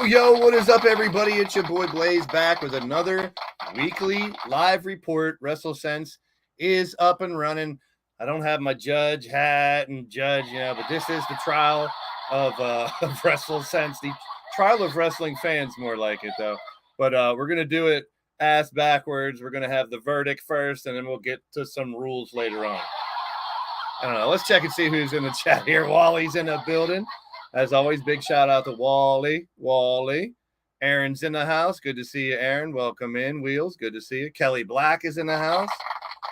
Yo, what is up, everybody? It's your boy Blaze back with another weekly live report. WrestleSense is up and running. I don't have my judge hat and judge, but this is the trial of WrestleSense, the trial of wrestling fans, more like it, though. But we're going to do it ass backwards. We're going to have the verdict first, and then we'll get to some rules later on. I don't know. Let's check and see who's in the chat here. Wally's in the building. As always, big shout out to Wally. Aaron's in the house. Good to see you, Aaron. Welcome in. Wheels, good to see you. Kelly Black is in the house.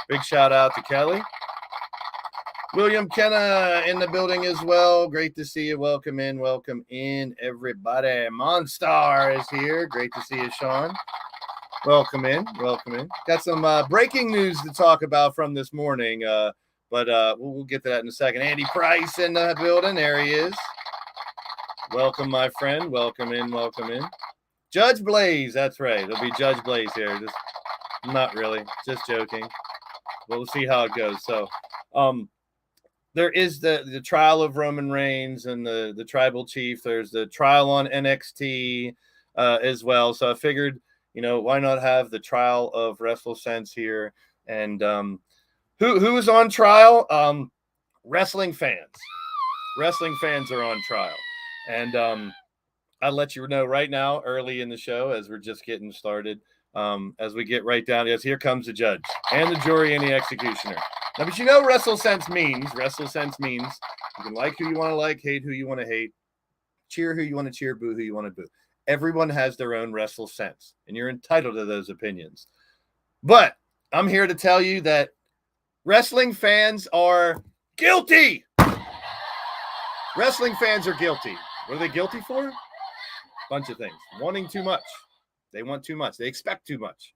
Big shout out to Kelly. William Kenna in the building as well. Great to see you. Welcome in, everybody. Monstar is here. Great to see you, Sean. Welcome in. Got some breaking news to talk about from this morning, but we'll get to that in a second. Andy Price in the building. There he is. Welcome, my friend. Welcome in. Judge Blaze. That's right. It'll be Judge Blaze here. Just not really. Just joking. We'll see how it goes. So, there is the trial of Roman Reigns and the tribal chief. There's the trial on NXT as well. So I figured, why not have the trial of WrestleSense here? And who is on trial? Wrestling fans. Wrestling fans are on trial. And I'll let you know right now, early in the show, as we're just getting started, as we get right down. Yes, here comes the judge and the jury and the executioner. Now, but WrestleSense means you can like who you want to like, hate who you want to hate, cheer who you want to cheer, boo who you want to boo. Everyone has their own WrestleSense, and you're entitled to those opinions. But I'm here to tell you that wrestling fans are guilty. Wrestling fans are guilty. What are they guilty for? Bunch of things. Wanting too much. They want too much. They expect too much.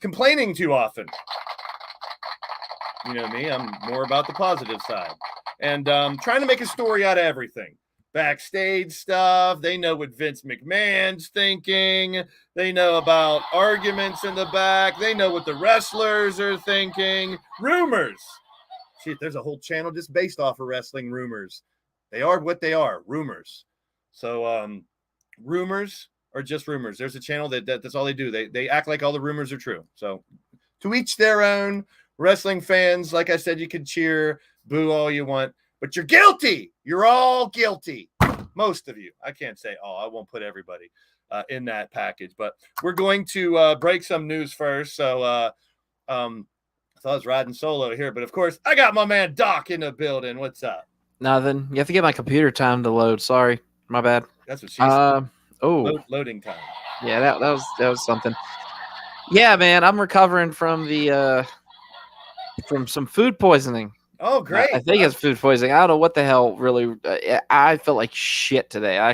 Complaining too often. You know me, I'm more about the positive side. And trying to make a story out of everything. Backstage stuff. They know what Vince McMahon's thinking. They know about arguments in the back. They know what the wrestlers are thinking. Rumors. Shit, there's a whole channel just based off of wrestling rumors. They are what they are, rumors. So rumors are just rumors. There's a channel that's all they do. They act like all the rumors are true. So to each their own. Wrestling fans, like I said, you can cheer, boo all you want, but you're guilty. You're all guilty. Most of you. I can't say all. I won't put everybody in that package, but we're going to break some news first. So I thought I was riding solo here, but of course I got my man Doc in the building. What's up? Nothing. You have to get my computer time to load. Sorry, my bad. That's what she said. Loading time. Yeah, that was something. Yeah, man, I'm recovering from from some food poisoning. Oh, great! I think it's food poisoning. I don't know what the hell. Really, I felt like shit today. I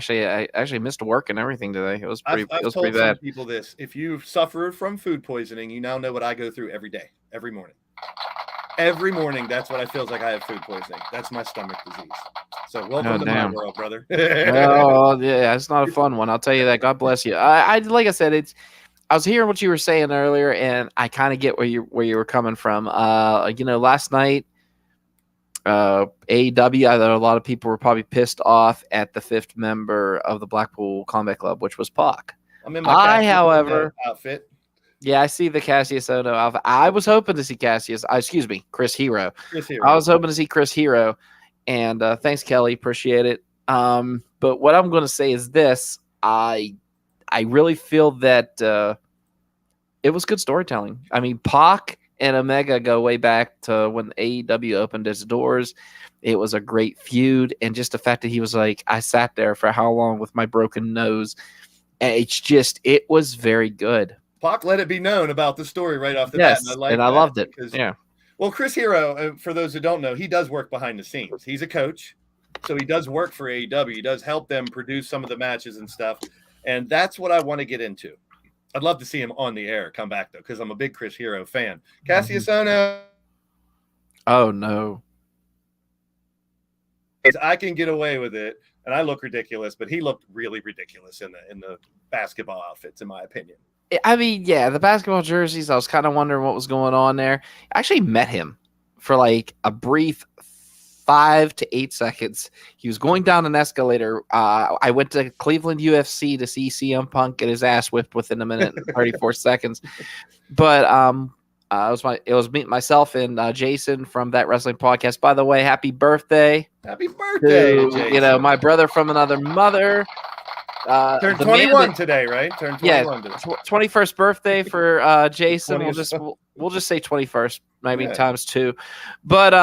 actually missed work and everything today. It was pretty. I've it was told pretty bad. Some people this: if you suffer from food poisoning, you now know what I go through every day, every morning. Every morning, that's what I feel like I have food poisoning. That's my stomach disease. So welcome to my world, brother. Oh, yeah, it's not a fun one. I'll tell you that. God bless you. I like I said, I was hearing what you were saying earlier, and I kind of get where you were coming from. Last night, AEW, I thought a lot of people were probably pissed off at the 5th member of the Blackpool Combat Club, which was Pac. I'm in my however, outfit. Yeah, I see the Cassius Ohno outfit. I was hoping to see Chris Hero. I was hoping to see Chris Hero, and thanks, Kelly. Appreciate it. But what I'm going to say is this. I really feel that it was good storytelling. I mean, Pac and Omega go way back to when AEW opened its doors. It was a great feud, and just the fact that he was like, I sat there for how long with my broken nose. It was very good. Pac let it be known about the story right off the bat. And I loved it. Yeah. Well, Chris Hero, for those who don't know, he does work behind the scenes. He's a coach, so he does work for AEW. He does help them produce some of the matches and stuff, and that's what I want to get into. I'd love to see him on the air come back, though, because I'm a big Chris Hero fan. Cassius Ohno. Oh, no. I can get away with it, and I look ridiculous, but he looked really ridiculous in the basketball outfits, in my opinion. I mean, yeah, the basketball jerseys, I was kind of wondering what was going on there. I actually met him for like a brief 5 to 8 seconds. He was going down an escalator. I went to Cleveland UFC to see CM Punk get his ass whipped within a minute and 34 seconds. But it was me, myself, and Jason from That Wrestling Podcast. By the way, happy birthday! Happy birthday, Jason. You know, my brother from another mother. Turned 21 today, right? Turned 21 today. 21st birthday for Jason. We'll just say 21st, maybe times 2. But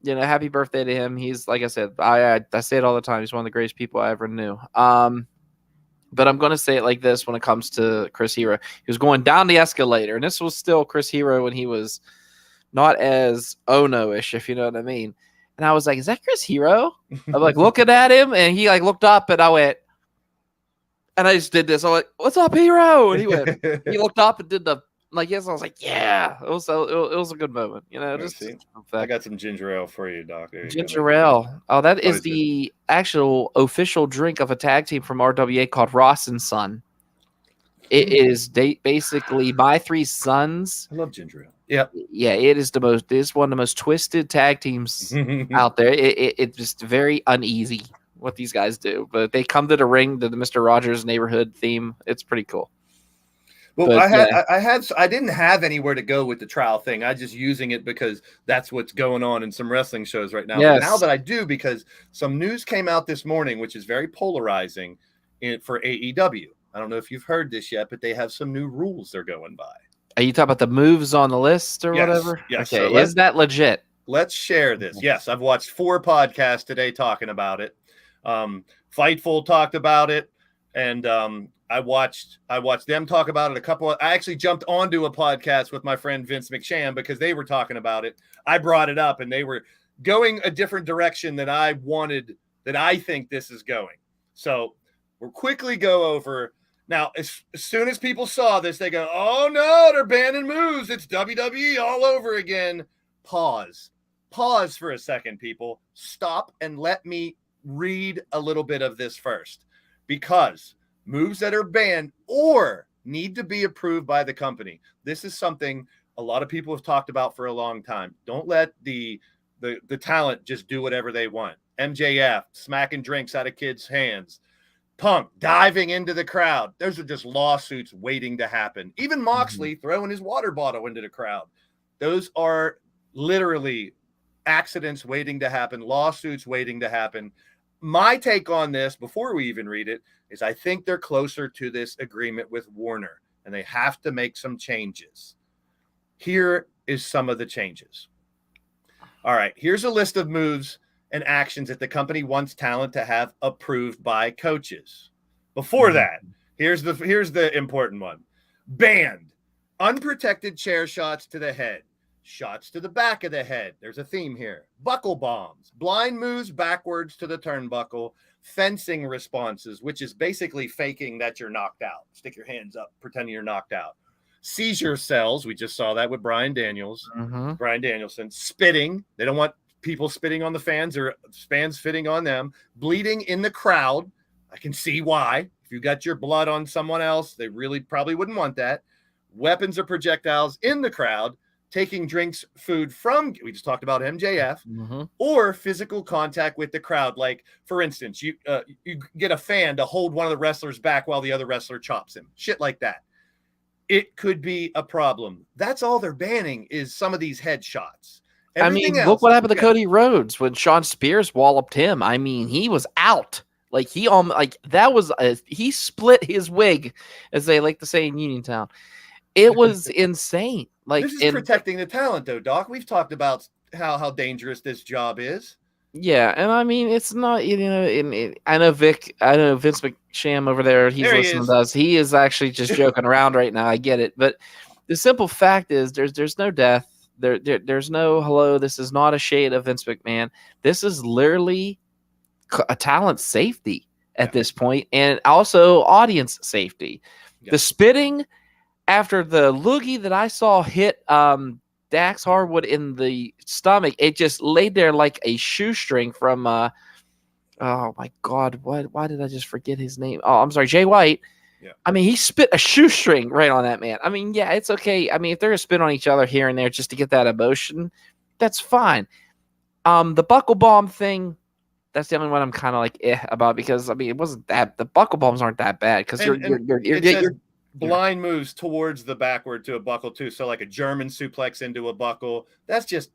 you know, happy birthday to him. He's, like I said, I say it all the time. He's one of the greatest people I ever knew. But I'm going to say it like this when it comes to Chris Hero. He was going down the escalator, and this was still Chris Hero when he was not as Ono-ish, if you know what I mean. And I was like, is that Chris Hero? I'm like looking at him, and he like looked up, and I went, and I just did this. I'm like, what's up, Hero? And he went, he looked up and did the, like, yes. I was like, yeah, it was a good moment. You know, just I got some ginger ale for you, Doc. Ginger ale. Oh, that is the actual official drink of a tag team from RWA called Ross and Son. It is basically my 3 sons. I love ginger ale. Yeah. Yeah, it is one of the most twisted tag teams out there. It's just very uneasy what these guys do, but they come to the ring to the Mr. Rogers neighborhood theme. It's pretty cool. Well, but, I didn't have anywhere to go with the trial thing. I just using it because that's what's going on in some wrestling shows right now. Yes. But now that I do, because some news came out this morning, which is very polarizing for AEW. I don't know if you've heard this yet, but they have some new rules they're going by. Are you talking about the moves on the list or whatever? Yes. Okay. So is that legit? Let's share this. Yes, I've watched 4 podcasts today talking about it. Fightful talked about it, and I watched them talk about it. I actually jumped onto a podcast with my friend Vince McSham because they were talking about it. I brought it up, and they were going a different direction than I wanted, that I think this is going. So we'll quickly go over. Now, as soon as people saw this, they go, oh no, they're banning moves. It's WWE all over again. Pause for a second, people. Stop and let me read a little bit of this first, because moves that are banned or need to be approved by the company. This is something a lot of people have talked about for a long time. Don't let the talent just do whatever they want. MJF smacking drinks out of kids' hands. Punk diving into the crowd. Those are just lawsuits waiting to happen. Even Moxley throwing his water bottle into the crowd. Those are literally accidents waiting to happen, lawsuits waiting to happen. My take on this, before we even read it, is I think they're closer to this agreement with Warner, and they have to make some changes. Here is some of the changes. All right, here's a list of moves and actions that the company wants talent to have approved by coaches. Before that, here's the important one. Banned unprotected chair shots to the head, shots to the back of the head. There's a theme here. Buckle bombs, blind moves backwards to the turnbuckle, fencing responses, which is basically faking that you're knocked out. Stick your hands up, pretending you're knocked out. Seizure cells. We just saw that with Bryan Danielson. Spitting. They don't want people spitting on the fans or fans spitting on them. Bleeding in the crowd. I can see why. If you got your blood on someone else, they really probably wouldn't want that. Weapons or projectiles in the crowd. Taking drinks, food from, we just talked about MJF, or physical contact with the crowd. Like, for instance, you get a fan to hold one of the wrestlers back while the other wrestler chops him. Shit like that. It could be a problem. That's all they're banning is some of these headshots. Look what happened to Cody Rhodes when Sean Spears walloped him. I mean, he was out. Like, he split his wig, as they like to say in Uniontown. It was insane. Like, this is protecting the talent, though, Doc. We've talked about how dangerous this job is. Yeah, and I mean, it's not, I know Vince McSham over there, he's listening to us. He is actually just joking around right now. I get it. But the simple fact is there's no death. There's no hello. This is not a shade of Vince McMahon. This is literally a talent safety at this point, and also audience safety. Yeah. The spitting after the loogie that I saw hit Dax Harwood in the stomach. It just laid there like a shoestring from oh my God, why did I just forget his name? Oh, I'm sorry, Jay White. Yeah. I mean, he spit a shoestring right on that man. I mean, yeah, it's okay. I mean, if they're gonna spit on each other here and there just to get that emotion, that's fine. The buckle bomb thing, that's the only one I'm kind of like about, because I mean, it wasn't that, the buckle bombs aren't that bad, because you're blind moves towards the backward to a buckle too. So like a German suplex into a buckle. That's just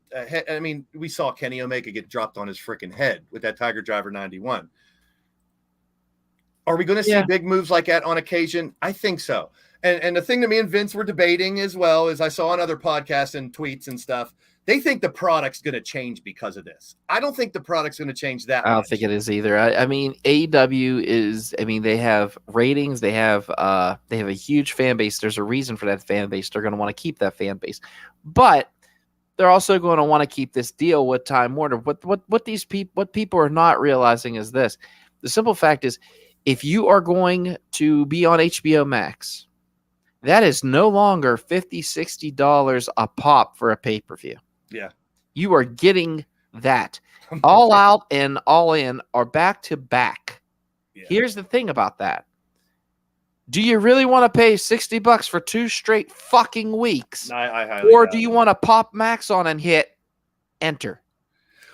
I mean, we saw Kenny Omega get dropped on his freaking head with that Tiger Driver 91. Are we going to see big moves like that on occasion? I think so. And the thing that me and Vince were debating as well, is I saw on other podcasts and tweets and stuff, they think the product's going to change because of this. I don't think the product's going to change that much. I don't think it is either. I mean, AEW is, I mean, they have ratings. They have a huge fan base. There's a reason for that fan base. They're going to want to keep that fan base. But they're also going to want to keep this deal with Time Warner. What people are not realizing is this. The simple fact is, if you are going to be on HBO Max, that is no longer $50, $60 a pop for a pay-per-view. Yeah. You are getting that. All Out and All In are back to back. Yeah. Here's the thing about that. Do you really want to pay $60 for 2 straight fucking weeks? Or do you want to pop Max on and hit enter?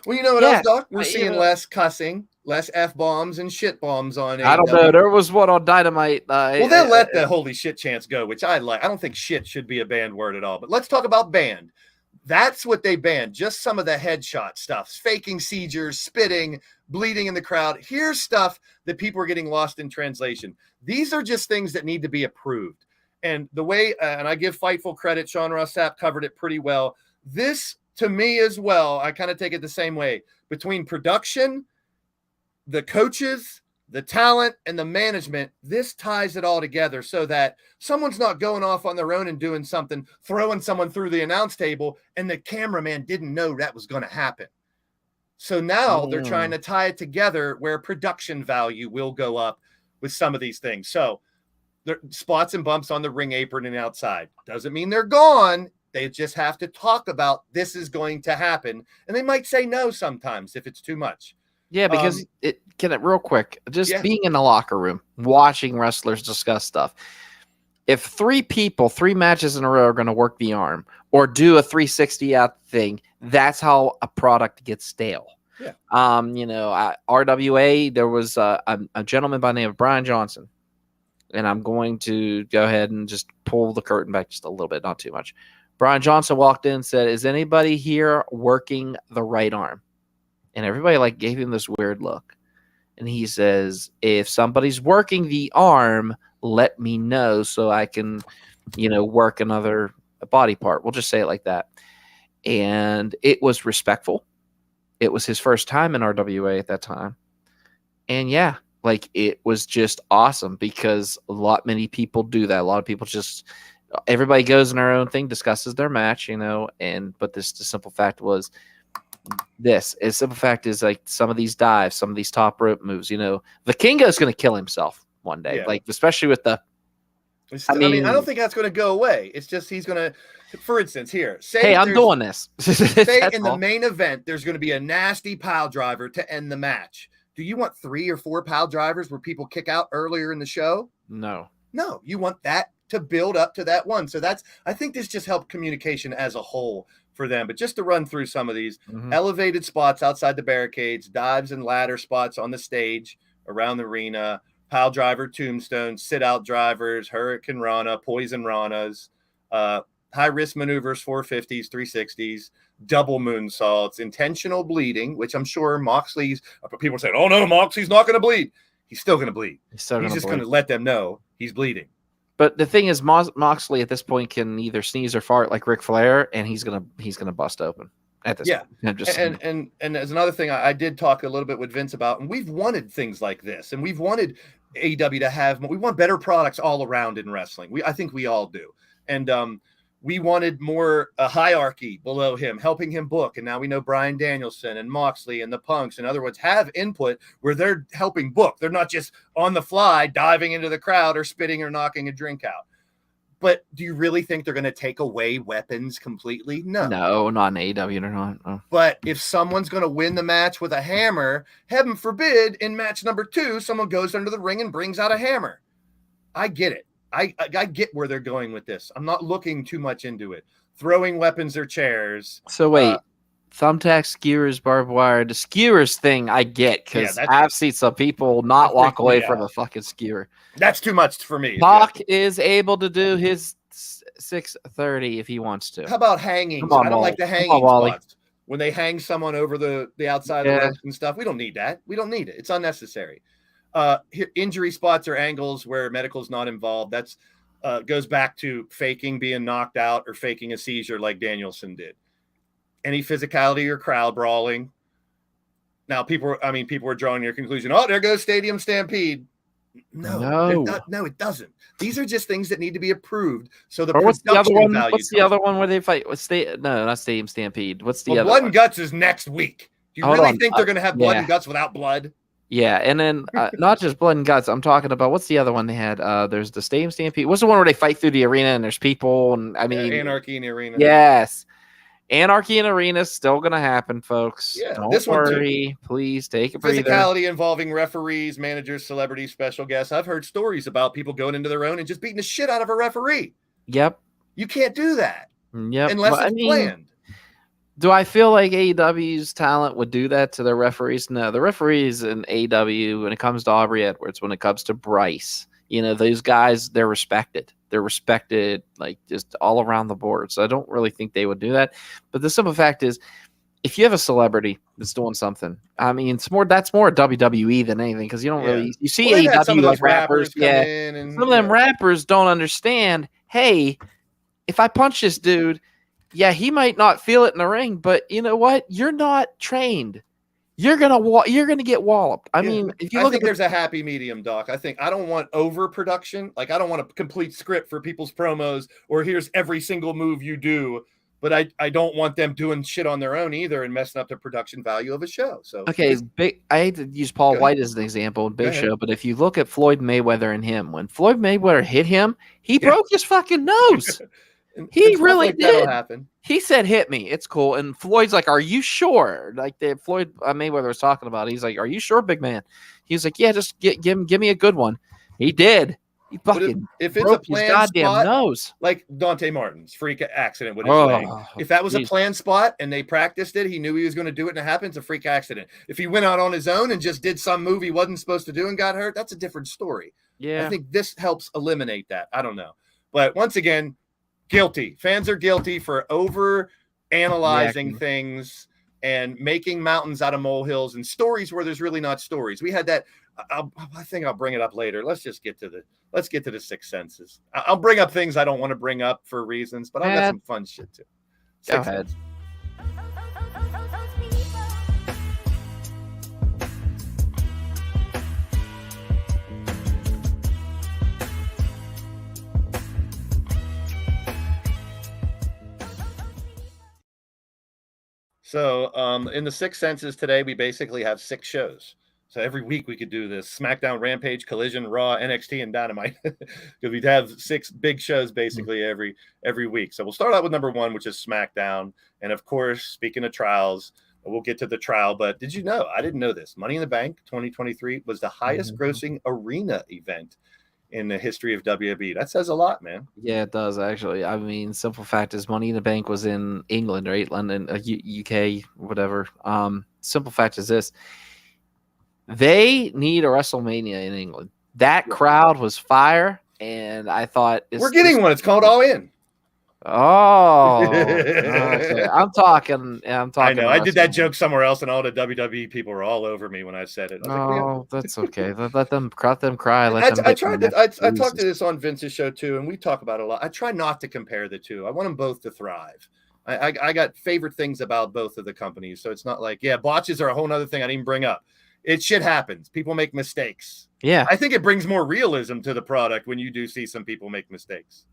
Well, you know what else, Doc? We're seeing less cussing, less F-bombs and shit bombs on AEW. I don't know. There was one on Dynamite. Well, they'll let the holy shit chance go, which I like. I don't think shit should be a banned word at all. But let's talk about banned. That's what they banned. Just some of the headshot stuff, faking seizures, spitting, bleeding in the crowd. Here's stuff that people are getting lost in translation. These are just things that need to be approved. And the way, and I give Fightful credit, Sean Ross Sapp covered it pretty well. This, to me as well, I kind of take it the same way. Between production, the coaches, the talent, and the management, this ties it all together so that someone's not going off on their own and doing something, throwing someone through the announce table, and the cameraman didn't know that was going to happen. So now they're trying to tie it together where production value will go up with some of these things. So there spots and bumps on the ring apron and outside. Doesn't mean they're gone. They just have to talk about this is going to happen. And they might say no sometimes if it's too much. Yeah, because real quick, just being in the locker room, watching wrestlers discuss stuff. If 3 matches in a row are going to work the arm or do a 360 out thing, that's how a product gets stale. Yeah. RWA, there was a gentleman by the name of Brian Johnson, and I'm going to go ahead and just pull the curtain back just a little bit, not too much. Brian Johnson walked in and said, "Is anybody here working the right arm?" And everybody gave him this weird look. And he says, "If somebody's working the arm, let me know so I can, work another body part." We'll just say it like that. And it was respectful. It was his first time in RWA at that time. And it was just awesome because many people do that. A lot of people everybody goes in their own thing, discusses their match, but the simple fact was, the simple fact is some of these dives, some of these top rope moves, Vikingo is going to kill himself one day, especially with the. I don't think that's going to go away. It's just he's going to, for instance, hey, I'm doing this. Say in the main event, there's going to be a nasty pile driver to end the match. Do you want 3 or 4 pile drivers where people kick out earlier in the show? No, you want that to build up to that one. So I think this just helped communication as a whole for them. But just to run through some of these elevated spots outside the barricades, dives and ladder spots on the stage around the arena, pile driver tombstones, sit out drivers, hurricane rana, poison ranas, high risk maneuvers, 450s, 360s, double moonsaults, intentional bleeding, which I'm sure Moxley's people said, "Oh no, Moxley's not going to bleed." He's still going to bleed. He's just going to let them know he's bleeding. But the thing is, Moxley at this point can either sneeze or fart like Ric Flair, and he's gonna bust open at this point. And as another thing, I did talk a little bit with Vince about, and we've wanted things like this, and we've wanted AEW to have. We want better products all around in wrestling. I think we all do, and we wanted more a hierarchy below him, helping him book. And now we know Bryan Danielson and Moxley and the Punks, in other words, have input where they're helping book. They're not just on the fly diving into the crowd or spitting or knocking a drink out. But do you really think they're going to take away weapons completely? No, not in AEW. They're not. No. But if someone's going to win the match with a hammer, heaven forbid, in match number 2, someone goes under the ring and brings out a hammer. I get it. I get where they're going with this. I'm not looking too much into it. Throwing weapons or chairs. So wait, thumbtacks, skewers, barbed wire. The skewers thing I get because I've seen some people not walk away from a fucking skewer. That's too much for me. Pac is able to do his 630 if he wants to. How about hanging? I don't like the hanging spots. When they hang someone over the outside of the ropes and stuff. We don't need that. We don't need it. It's unnecessary. Injury spots or angles where medical's not involved. That's goes back to faking being knocked out or faking a seizure like Danielson did. Any physicality or crowd brawling. Now people are drawing your conclusion. Oh, there goes Stadium Stampede. No, it doesn't. These are just things that need to be approved. So what's the other one? What's the other one where they fight? Not Stadium Stampede. What's the other Blood one? and Guts is next week. Do you really think they're going to have Blood and Guts without blood? Yeah, and then not just Blood and Guts. I'm talking about what's the other one they had? There's the Stadium Stampede. What's the one where they fight through the arena and there's people and Anarchy in the arena. Yes. Anarchy in arena is still going to happen, folks. Yeah, Don't worry. Please take a breather. Physicality involving referees, managers, celebrities, special guests. I've heard stories about people going into their own and just beating the shit out of a referee. Yep. You can't do that. Yep. Unless it's planned. Do I feel like AEW's talent would do that to their referees? No. The referees in AEW, when it comes to Aubrey Edwards, when it comes to Ryse, those guys, they're respected. They're respected, like, just all around the board. So I don't really think they would do that. But the simple fact is, if you have a celebrity that's doing something, that's more WWE than anything, because you don't really you see AEW like rappers. Some of them rappers don't understand. Hey, if I punch this dude, he might not feel it in the ring, but you know what? You're not trained. You're gonna get walloped. I mean, if you look at there's a happy medium, Doc. I don't want overproduction. Like, I don't want a complete script for people's promos or here's every single move you do. But I don't want them doing shit on their own either and messing up the production value of a show. So I hate to use Paul White as an example in Big Show, but if you look at Floyd Mayweather and him, when Floyd Mayweather hit him, he broke his fucking nose. He really did. He said, "Hit me. It's cool." And Floyd's like, "Are you sure?" Like Floyd Mayweather was talking about. He's like, "Are you sure, big man?" He's like, "Yeah, just give me a good one." He did. He fucking if it's a planned goddamn spot, nose, like Dante Martin's freak accident with his leg. If that was a planned spot and they practiced it, he knew he was going to do it, and it happened. It's a freak accident. If he went out on his own and just did some move he wasn't supposed to do and got hurt, that's a different story. Yeah, I think this helps eliminate that. I don't know, but once again. Guilty. Fans are guilty for over analyzing things and making mountains out of molehills and stories where there's really not stories. We had that. I think I'll bring it up later. Let's get to the Six Senses. I'll bring up things I don't want to bring up for reasons, but I've got some fun shit too. Go ahead. So in the Six Senses today, we basically have 6 shows. So every week we could do this: SmackDown, Rampage, Collision, Raw, NXT, and Dynamite. Because we'd have 6 big shows basically every week. So we'll start out with number 1, which is SmackDown. And of course, speaking of trials, we'll get to the trial. But did you know? I didn't know this. Money in the Bank 2023 was the highest grossing arena event in the history of WWE. That says a lot, man. Yeah, it does, actually. I mean, simple fact is Money in the Bank was in England, right? London, UK, whatever. Simple fact is this. They need a WrestleMania in England. That crowd was fire, and I thought... We're getting one. It's called All In. Oh, okay. I'm talking. I know. I did that joke somewhere else, and all the WWE people were all over me when I said it. That's okay. Let them cry. I talked to this on Vince's show too, and we talk about it a lot. I try not to compare the two. I want them both to thrive. I got favorite things about both of the companies, so it's not like botches are a whole nother thing I didn't even bring up. Shit happens. People make mistakes. Yeah, I think it brings more realism to the product when you do see some people make mistakes.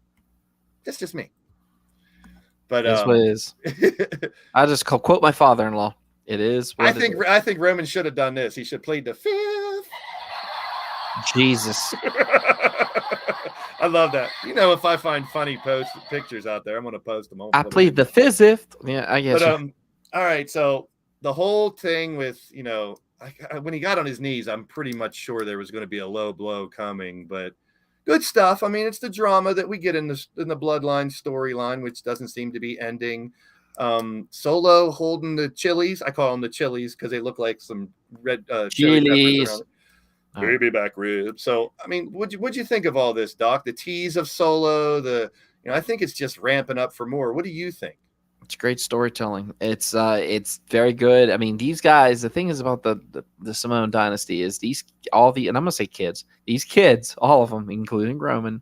That's just me. But that's what it is. I just quote my father-in-law. It is. I think Roman should have done this. He should have played the 5th. Jesus. I love that. If I find funny pictures out there, I'm going to post them. I plead the fifth. Yeah, I guess. But all right. So the whole thing with when he got on his knees, I'm pretty much sure there was going to be a low blow coming. But good stuff. I mean, it's the drama that we get in the Bloodline storyline, which doesn't seem to be ending. Solo holding the chilies. I call them the chilies because they look like some red chili peppers. Baby back ribs. So, I mean, what'd you think of all this, Doc? The tease of Solo, I think it's just ramping up for more. What do you think? It's great storytelling. It's very good. I mean, these guys, the thing is about the Samoan dynasty is and I'm gonna say kids, these kids, all of them, including Roman,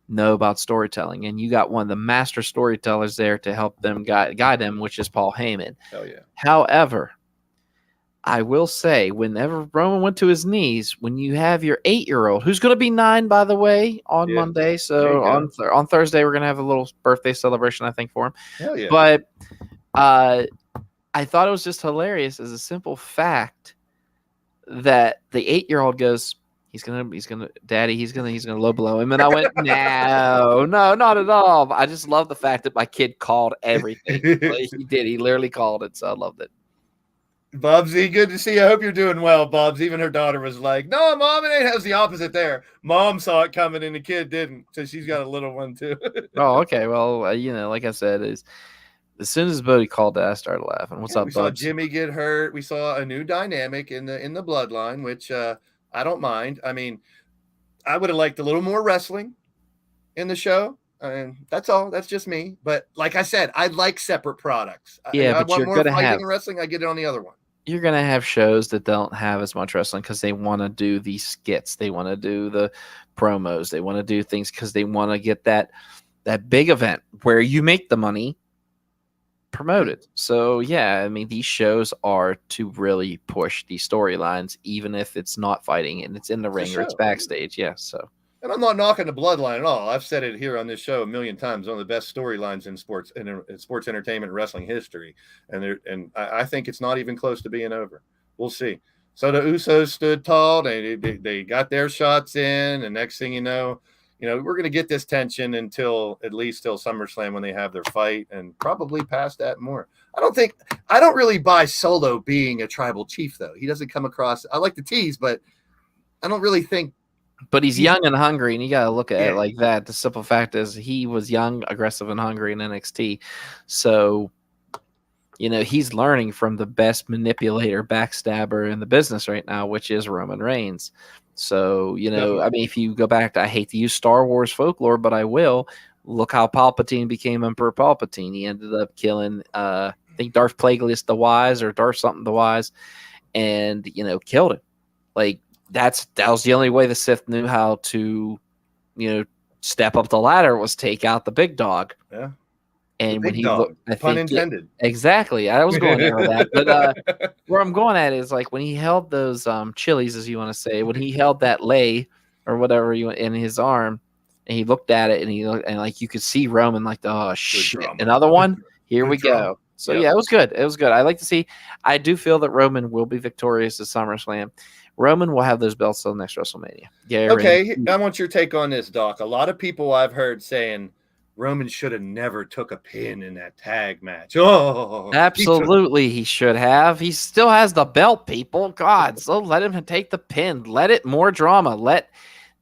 know about storytelling. And you got one of the master storytellers there to help them guide them, which is Paul Heyman. Hell yeah. However, I will say, whenever Roman went to his knees, when you have your 8-year-old, who's going to be 9, by the way, on Monday. So on Thursday, we're going to have a little birthday celebration, I think, for him. Hell yeah. But I thought it was just hilarious as a simple fact that the 8-year-old goes, Daddy, he's gonna low blow him. And I went, no, not at all. I just love the fact that my kid called everything. He did. He literally called it. So I loved it. Bubsy, good to see you. I hope you're doing well, Bubs. Even her daughter was like, no, Mom, it has the opposite there. Mom saw it coming and the kid didn't. So she's got a little one too. Oh, okay. Well, like I said, as soon as Bodie called that, I started laughing. What's up, Bubs? We saw Jimmy get hurt. We saw a new dynamic in the bloodline, which I don't mind. I mean, I would have liked a little more wrestling in the show. And that's all. That's just me. But like I said, I like separate products. Yeah, I want more fighting and wrestling. I get it on the other one. You're going to have shows that don't have as much wrestling because they want to do these skits. They want to do the promos. They want to do things because they want to get that big event where you make the money promoted. So, yeah, I mean, these shows are to really push these storylines, even if it's not fighting and it's in the ring or it's backstage. Yeah, so. And I'm not knocking the bloodline at all. I've said it here on this show a million times. One of the best storylines in sports entertainment and wrestling history. And I think it's not even close to being over. We'll see. So the Usos stood tall. They got their shots in. And next thing you know, we're going to get this tension at least till SummerSlam when they have their fight, and probably past that more. I don't really buy Solo being a tribal chief, though. He doesn't come across. I like the tease, but I don't really think. But he's young and hungry, and you got to look at it like that. The simple fact is he was young, aggressive, and hungry in NXT. So, he's learning from the best manipulator, backstabber in the business right now, which is Roman Reigns. So, I mean, if you go back to, I hate to use Star Wars folklore, but I will. Look how Palpatine became Emperor Palpatine. He ended up killing, I think, Darth Plagueis the Wise or Darth something the Wise, and, killed him. Like, that was the only way the Sith knew how to, step up the ladder was take out the big dog. Yeah. And when he looked, pun intended. Exactly. I was going there with that. But where I'm going at is like when he held those chilies, as you want to say, when he held that lei or whatever in his arm, and he looked at it and like you could see Roman like, oh shit, another one. Here we go. So yeah, it was good. It was good. I like to see. I do feel that Roman will be victorious at SummerSlam. Roman will have those belts till next WrestleMania. Okay, I want your take on this, Doc. A lot of people I've heard saying Roman should have never took a pin in that tag match. Oh, absolutely, he should have. He still has the belt, people. God, so let him take the pin. Let it more drama. Let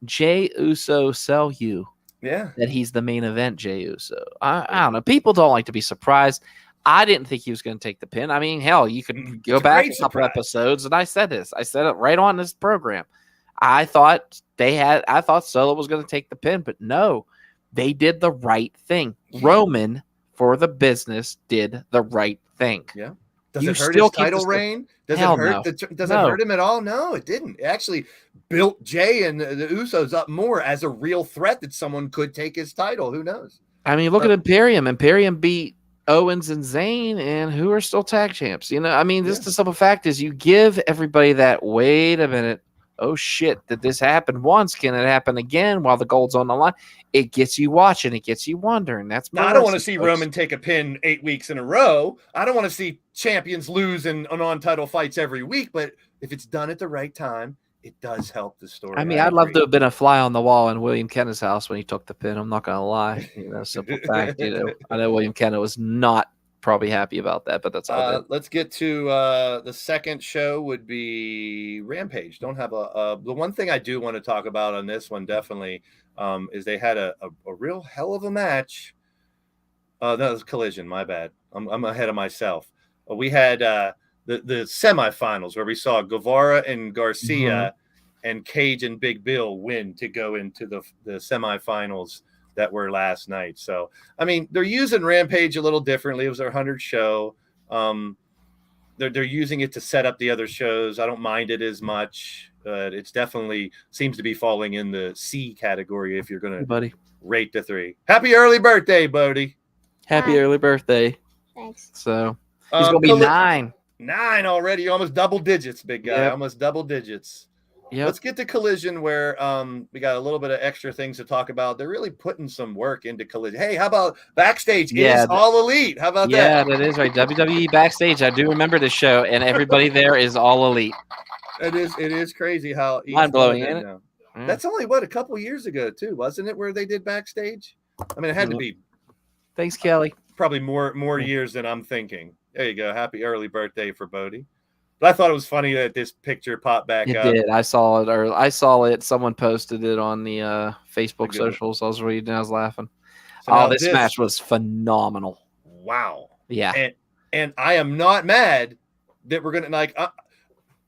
Jey Uso sell you. Yeah, that he's the main event. Jey Uso. I don't know. People don't like to be surprised. I didn't think he was going to take the pin. I mean, hell, you could go back a couple episodes, and I said this. I said it right on this program. I thought Solo was going to take the pin, but no, they did the right thing. Roman, for the business, did the right thing. Yeah. Does it hurt his title reign? Does it hurt? Does it hurt him at all? No, it didn't. It actually built Jey and the Usos up more as a real threat that someone could take his title. Who knows? I mean, look at Imperium. Imperium beat Owens and Zayn, and who are still tag champs. I mean, the simple fact is you give everybody that, wait a minute, oh shit, did this happen once? Can it happen again while the gold's on the line? It gets you watching. It gets you wondering. Now, I don't want to see Roman take a pin 8 weeks in a row. I don't want to see champions lose in on title fights every week, but if it's done at the right time, it does help the story. I mean, I'd love to have been a fly on the wall in William Kenna's house when he took the pin. I'm not gonna lie. Simple fact. I know William Kenna was not probably happy about that, but that's all good. Let's get to the second show would be Rampage. Don't have the one thing I do want to talk about on this one definitely is they had a real hell of a match. No, it was Collision. My bad. I'm ahead of myself. We had the semifinals where we saw Guevara and Garcia and Cage and Big Bill win to go into the semifinals that were last night. So, I mean, they're using Rampage a little differently. It was their 100th show. They're using it to set up the other shows. I don't mind it as much. It's definitely seems to be falling in the C category if you're going to rate the 3. Happy early birthday, Bodie. Happy early birthday. Thanks. So, he's going to be 9. 9 already. You're almost double digits, big guy. Yep. Almost double digits. Yep. Let's get to Collision where we got a little bit of extra things to talk about. They're really putting some work into Collision. Hey, how about backstage is All Elite? How about that? Yeah, that is right. WWE Backstage. I do remember this show, and everybody there is All Elite. It is crazy how mind-blowing, isn't it? Now. That's only, a couple years ago, too, wasn't it, where they did backstage? I mean, it had to be. Thanks, Kelly. Probably more years than I'm thinking. There you go. Happy early birthday for Bodie. But I thought it was funny that this picture popped back up. It did. I saw it. Someone posted it on the Facebook socials. I was reading. I was laughing. So this match was phenomenal. Wow. Yeah. And I am not mad that we're going to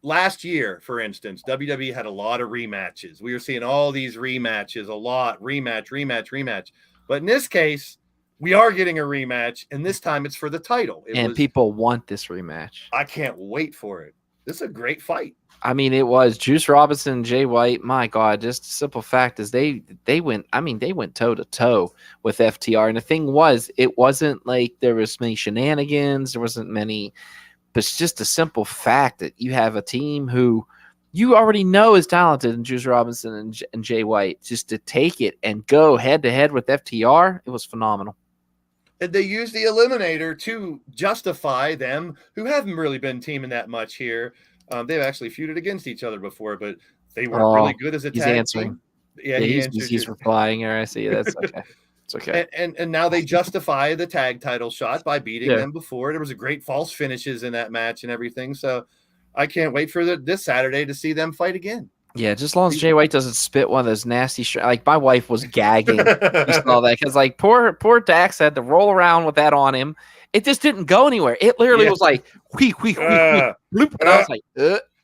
last year, for instance, WWE had a lot of rematches. We were seeing all these rematches, a lot rematch. But in this case, we are getting a rematch, and this time it's for the title. People want this rematch. I can't wait for it. This is a great fight. I mean, it was Juice Robinson and Jay White. My God, just a simple fact is they went toe to toe with FTR. And the thing was, it wasn't like there was many shenanigans. There wasn't many, but it's just a simple fact that you have a team who you already know is talented in Juice Robinson and Jay White. Just to take it and go head to head with FTR, it was phenomenal. And they use the Eliminator to justify them, who haven't really been teaming that much here. They've actually feuded against each other before, but they weren't really good as a tag team. Yeah, he's replying here. I see. That's okay. It's okay. And now they justify the tag title shot by beating them before. There was a great false finishes in that match and everything. So I can't wait for this Saturday to see them fight again. Yeah, just as long as Jay White doesn't spit one of those nasty like my wife was gagging. You saw that because like poor Dax had to roll around with that on him. It just didn't go anywhere. It literally was like bloop, and I was like,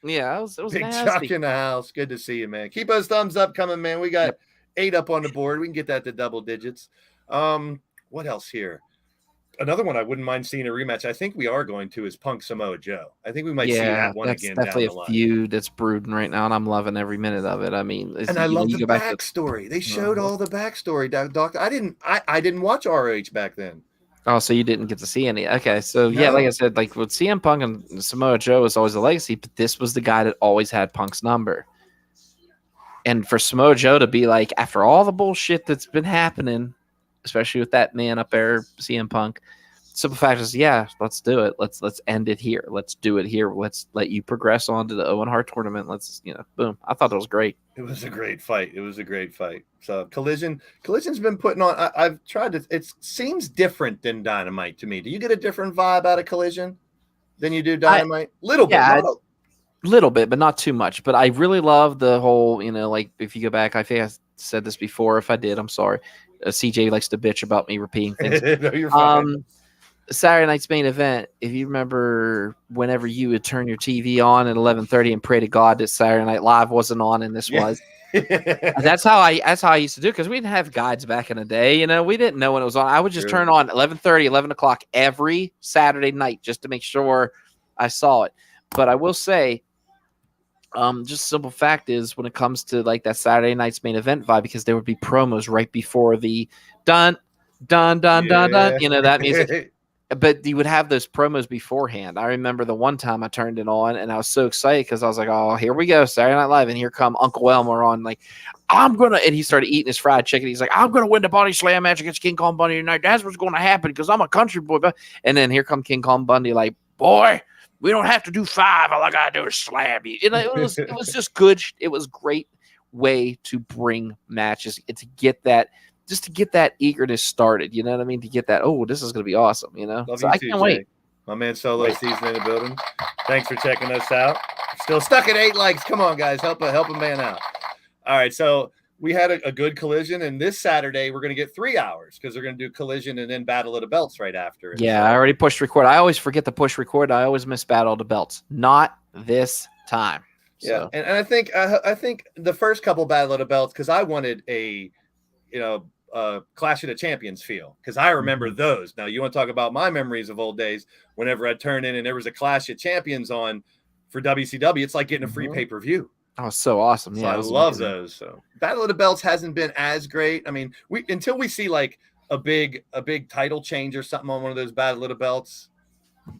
yeah, it was Big nasty. Chuck in the house. Good to see you, man. Keep those thumbs up coming, man. We got 8 up on the board. We can get that to double digits. What else here? Another one I wouldn't mind seeing a rematch. I think we are going to is Punk Samoa Joe. I think we might see that one again. That's definitely a feud that's brooding right now, and I'm loving every minute of it. I mean, I love the backstory. They showed all the backstory. Doc, I didn't watch ROH back then. Oh, so you didn't get to see any? Okay, so yeah, like I said, like with CM Punk and Samoa Joe was always a legacy, but this was the guy that always had Punk's number. And for Samoa Joe to be like, after all the bullshit that's been happening, especially with that man up there, CM Punk, simple fact is, let's do it. Let's end it here. Let's do it here. Let's let you progress on to the Owen Hart tournament. Let's, boom. I thought that was great. It was a great fight. So Collision's been putting on. I've tried to. It seems different than Dynamite to me. Do you get a different vibe out of Collision than you do Dynamite? Little bit, but not too much. But I really love the whole. Like if you go back, I think I said this before. If I did, I'm sorry. CJ likes to bitch about me repeating things. No, you're fine. Saturday night's main event. If you remember, whenever you would turn your TV on at 11:30 and pray to God that Saturday Night Live wasn't on, and this was. That's how I used to do, because we didn't have guides back in the day. We didn't know when it was on. I would just turn on 11:30, 11 o'clock every Saturday night just to make sure I saw it. But I will say, just simple fact is, when it comes to like that Saturday night's main event vibe, because there would be promos right before the dun dun dun dun dun, that music. But you would have those promos beforehand. I remember the one time I turned it on and I was so excited because I was like, oh, here we go, Saturday Night Live. And here come Uncle Elmer on, like, and he started eating his fried chicken. He's like, I'm going to win the body slam match against King Kong Bundy tonight. That's what's going to happen because I'm a country boy. And then here come King Kong Bundy, like, boy, we don't have to do 5. All I gotta do is slam you. It was just good. It was great way to bring matches and to get that eagerness started. You know what I mean? To get that, oh, this is gonna be awesome. Love so you I too, can't Jay. wait. My man Solo Season in the building. Thanks for checking us out. Still stuck at 8 likes. Come on, guys, help a man out. All right, so we had a good Collision, and this Saturday we're going to get 3 hours because they're going to do Collision and then Battle of the Belts right after. Yeah, I already pushed record. I always forget to push record. I always miss Battle of the Belts. Not this time. Yeah, and I think the first couple Battle of the Belts, because I wanted a Clash of the Champions feel, because I remember those. Now you want to talk about my memories of old days? Whenever I'd turn in and there was a Clash of Champions on for WCW, it's like getting a free pay-per-view. Oh, so awesome. So Yeah, I love those. So Battle of the Belts hasn't been as great. I mean, until we see like a big title change or something on one of those Battle of the Belts,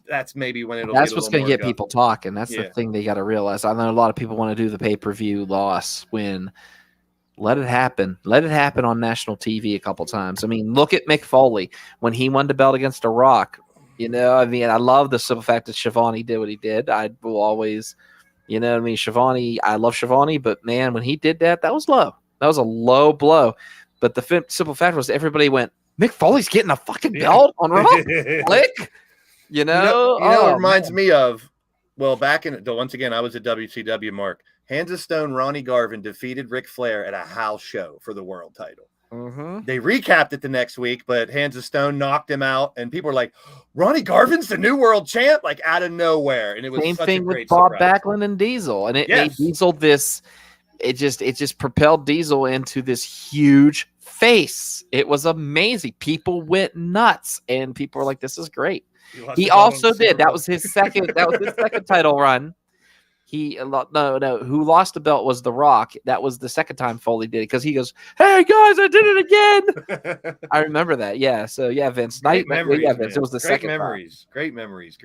that's maybe when it'll. That's what's going to get people talking. That's the thing they got to realize. I know a lot of people want to do the pay-per-view loss when. Let it happen. Let it happen on national TV a couple times. I mean, look at Mick Foley when he won the belt against The Rock. I mean, I love the simple fact that Shivani did what he did. I will always, Shivani, I love Shivani, but man, when he did that, that was low. That was a low blow. But the simple fact was everybody went, Mick Foley's getting a fucking belt on Raw? Click. It reminds me of, well, back in, once again, I was at WCW, Mark. Hands of Stone, Ronnie Garvin defeated Ric Flair at a house show for the world title. They recapped it the next week, but Hands of Stone knocked him out, and people were like, Ronnie Garvin's the new world champ, like out of nowhere. And it was same such thing a great with Bob surprise. Backlund and Diesel. And it made Diesel this, it just propelled Diesel into this huge face. It was amazing. People went nuts, and people were like, this is great. He also did. That was his second title run. Who lost the belt was The Rock. That was the second time Foley did it because he goes, "Hey guys, I did it again." I remember that. Yeah. So yeah, Vince. Great memories, yeah, Vince. It was the second memories. Great memories.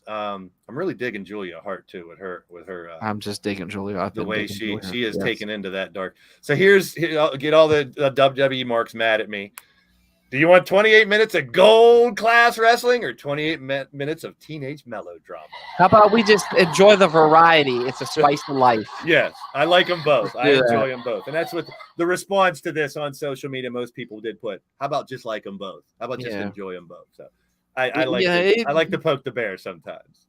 I'm really digging Julia Hart too with her. I'm just digging Julia. The way she is taken into that dark. So I'll get all the WWE marks mad at me. Do you want 28 minutes of gold class wrestling or 28 minutes of teenage melodrama? How about we just enjoy the variety? It's a spice of life. Yes, I like them both. I enjoy them both. And that's what the response to this on social media, most people did put. How about just like them both? How about just enjoy them both? So I like to poke the bear sometimes.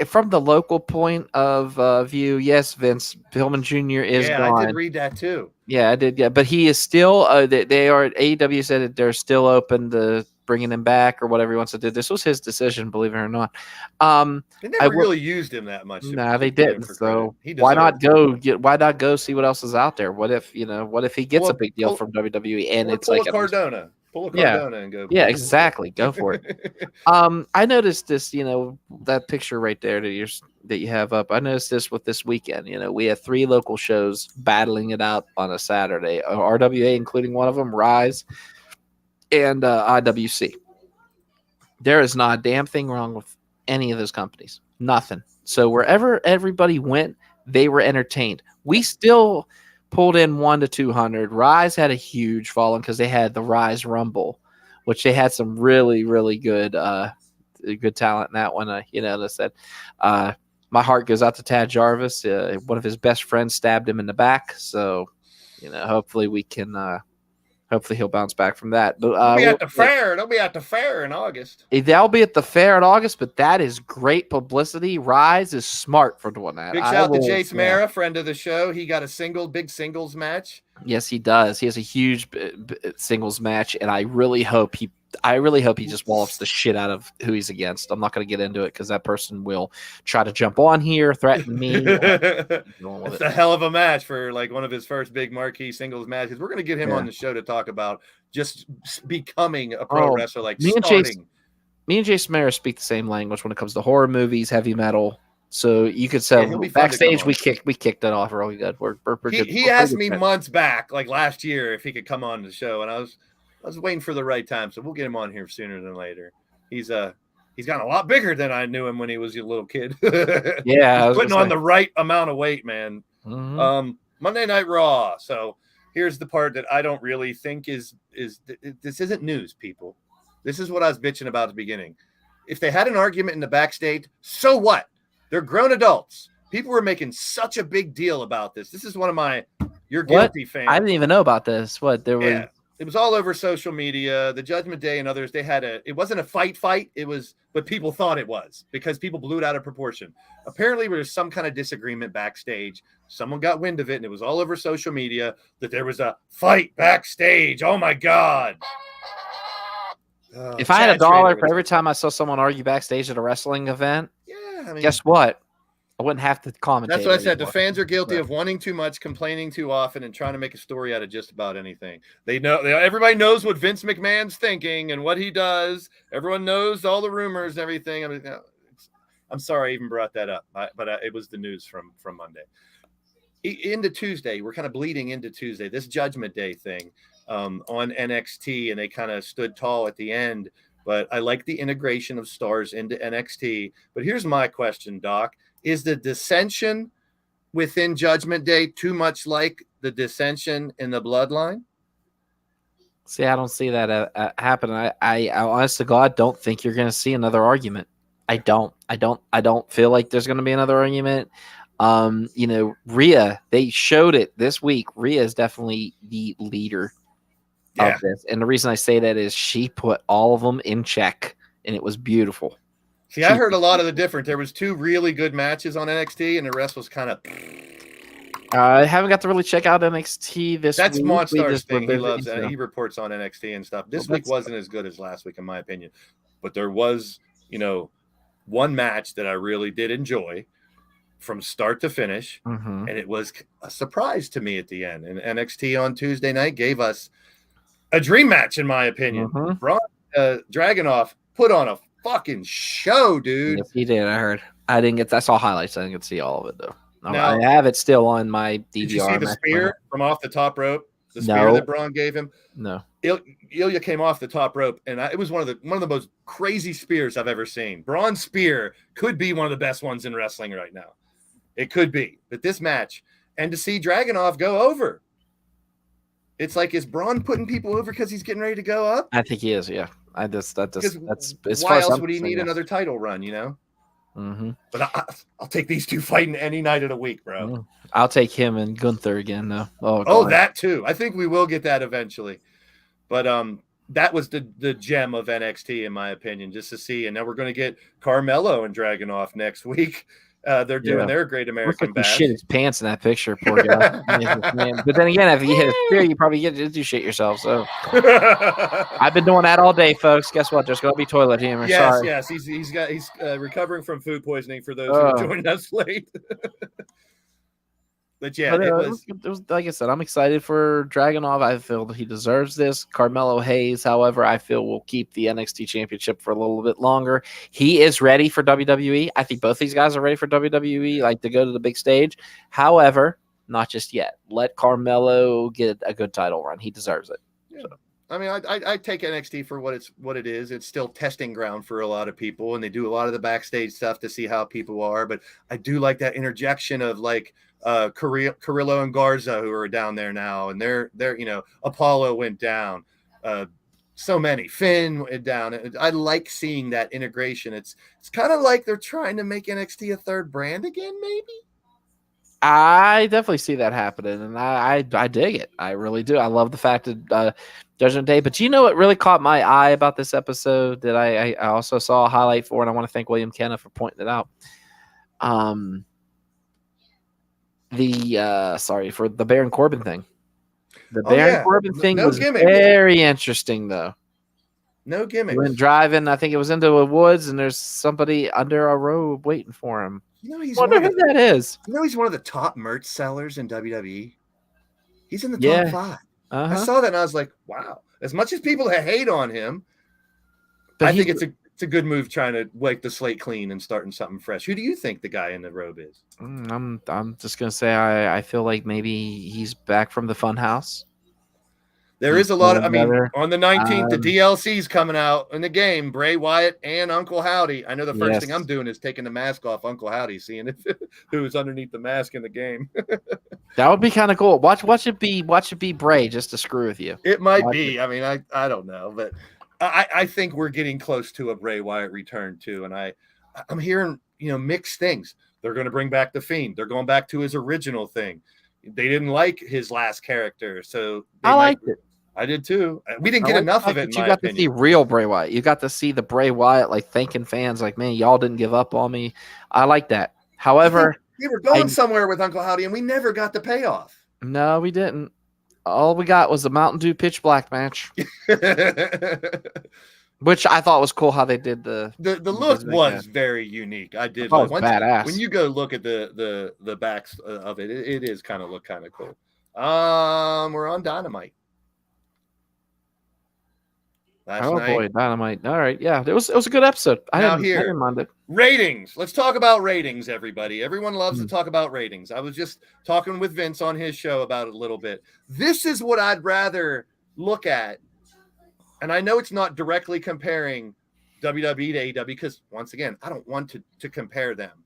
From the local point of view, yes, Vince Pillman Jr. is gone. I did read that too. Yeah, I did. Yeah, but he is still. They are. AEW said that they're still open to bringing him back or whatever he wants to do. This was his decision, believe it or not. They never really used him that much. No, they didn't. So why not go see what else is out there? What if he gets a big deal from WWE and it's like Cardona. Pull a Cardona and go. Yeah, exactly. Go for it. I noticed this, that picture right there that you have up. I noticed this with this weekend. We had 3 local shows battling it out on a Saturday. RWA, including one of them, Ryse, and IWC. There is not a damn thing wrong with any of those companies. Nothing. So wherever everybody went, they were entertained. We still pulled in 1 to 200. Ryse had a huge following because they had the Ryse Rumble, which they had some really, really good talent in that one. They said, my heart goes out to Tad Jarvis. One of his best friends stabbed him in the back. So, hopefully we can, hopefully he'll bounce back from that. But they'll be at the fair. They'll be at the fair in August. They'll be at the fair in August, but that is great publicity. Ryse is smart for doing that. Big shout out to Jace Mara, friend of the show. He got a big singles match. Yes, he does. He has a huge singles match, and I really hope he just wallops the shit out of who he's against. I'm not going to get into it because that person will try to jump on here, threaten me. It's a hell of a match for like one of his first big marquee singles matches. We're going to get him on the show to talk about just becoming a pro wrestler, like starting. Me and Jay Samara speak the same language when it comes to horror movies, heavy metal. So you could say backstage we kicked it off really good. We're good. He asked me months back, like last year, if he could come on the show, and I was waiting for the right time, so we'll get him on here sooner than later. He's gotten a lot bigger than I knew him when he was a little kid. Yeah, he's putting on the right amount of weight, man. Mm-hmm. Monday Night Raw. So here's the part that I don't really think is this isn't news, people. This is what I was bitching about at the beginning. if they had an argument in the backstage, so what? They're grown adults. People were making such a big deal about this. This is one of my "you're guilty" fans. I didn't even know about this. What there was? Yeah, it was all over social media. The Judgment Day and others. They had it wasn't a fight. It was, but people thought it was because people blew it out of proportion. Apparently, there was some kind of disagreement backstage. Someone got wind of it, and it was all over social media that there was a fight backstage. Oh my God! If I had $1 for every time I saw someone argue backstage at a wrestling event, guess what? I wouldn't have to commentate. That's what I said. The fans are guilty of wanting too much, complaining too often, and trying to make a story out of just about anything. They know everybody knows what Vince McMahon's thinking and what he does. Everyone knows all the rumors and everything. I mean, I'm sorry I even brought that up, but it was the news from Monday. Into Tuesday, we're kind of bleeding into Tuesday. This Judgment Day thing on NXT, and they kind of stood tall at the end. But I like the integration of stars into NXT. But here's my question, Doc. Is the dissension within Judgment Day too much like the dissension in the Bloodline? See, I don't see that happen. I honest to God don't think you're going to see another argument. I don't feel like there's going to be another argument. Rhea, they showed it this week. Rhea is definitely the leader of this. And the reason I say that is she put all of them in check, and it was beautiful. See, I heard a lot of the different. There was 2 really good matches on NXT, and the rest was kind of. I haven't got to really check out NXT this week. That's Monstar's thing. He loves that. He reports on NXT and stuff. This week wasn't as good as last week, in my opinion. But there was, one match that I really did enjoy from start to finish, and it was a surprise to me at the end. And NXT on Tuesday night gave us a dream match, in my opinion. Braun Dragunov put on a fucking show, dude. Yes, he did. I heard. I saw highlights. I didn't get to see all of it though. I have it still on my DVR. Did you see the spear from off the top rope? The spear that Braun gave him. No. Ilya came off the top rope, and it was one of the most crazy spears I've ever seen. Braun's spear could be one of the best ones in wrestling right now. It could be, but this match, and to see Dragunov go over, it's like, is Braun putting people over because he's getting ready to go up? I think he is. Yeah. That's why else would he need another title run, But I'll take these 2 fighting any night of the week, bro. I'll take him and Gunther again, though. Oh, that too. I think we will get that eventually. But that was the gem of NXT, in my opinion, just to see. And now we're going to get Carmelo and Dragunov next week. They're doing their Great American Bash. Shit his pants in that picture, poor guy. But then again, if you hit a spear, you probably get to do shit yourself. So I've been doing that all day, folks. Guess what? There's going to be toilet humor. Yes. He's recovering from food poisoning for those who are joining us late. But yeah, it was like I said, I'm excited for Dragunov. I feel he deserves this. Carmelo Hayes, however, I feel will keep the NXT championship for a little bit longer. He is ready for WWE. I think both these guys are ready for WWE, like to go to the big stage. However, not just yet. Let Carmelo get a good title run. He deserves it. Yeah. So. I mean, I take NXT for what it is. It's still testing ground for a lot of people, and they do a lot of the backstage stuff to see how people are. But I do like that interjection of like Carrillo and Garza, who are down there now, and they're Apollo went down. So many Finn went down. I like seeing that integration. It's kind of like they're trying to make NXT a third brand again, maybe. I definitely see that happening, and I dig it. I really do. I love the fact that Judgment Day. But what really caught my eye about this episode that I also saw a highlight for, and I want to thank William Kenna for pointing it out. For the Baron Corbin thing. The Baron Corbin thing was very interesting, though. No gimmicks. He went driving. I think it was into the woods, and there's somebody under a robe waiting for him. He's wonder who that is. He's one of the top merch sellers in WWE. He's in the top 5. Uh-huh. I saw that and I was like, wow. As much as people hate on him, but I think it's a good move trying to wipe the slate clean and starting something fresh. Who do you think the guy in the robe is? I'm just gonna say I feel like maybe he's back from the Funhouse. There is a lot of, on the 19th, the DLC's coming out in the game, Bray Wyatt and Uncle Howdy. I know the first thing I'm doing is taking the mask off Uncle Howdy, seeing who's underneath the mask in the game. That would be kind of cool. Watch it be Bray just to screw with you. It might be. I mean, I don't know, but I think we're getting close to a Bray Wyatt return too, and I'm hearing mixed things. They're going to bring back the Fiend. They're going back to his original thing. They didn't like his last character, so I liked it. I did too. We didn't get enough of it. You got to see real Bray Wyatt. You got to see the Bray Wyatt like thanking fans, like, man, y'all didn't give up on me. I like that. However, we were going somewhere with Uncle Howdy, and we never got the payoff. No, we didn't. All we got was the Mountain Dew Pitch Black match, which I thought was cool how they did the look was very unique. I did. It was badass. When you go look at the backs of it, it is kind of look kind of cool. We're on Dynamite. Boy, Dynamite. All right, yeah, it was a good episode. I didn't mind it. Ratings. Let's talk about ratings, everybody. Everyone loves to talk about ratings. I was just talking with Vince on his show about it a little bit. This is what I'd rather look at, and I know it's not directly comparing WWE to AEW because, once again, I don't want to compare them.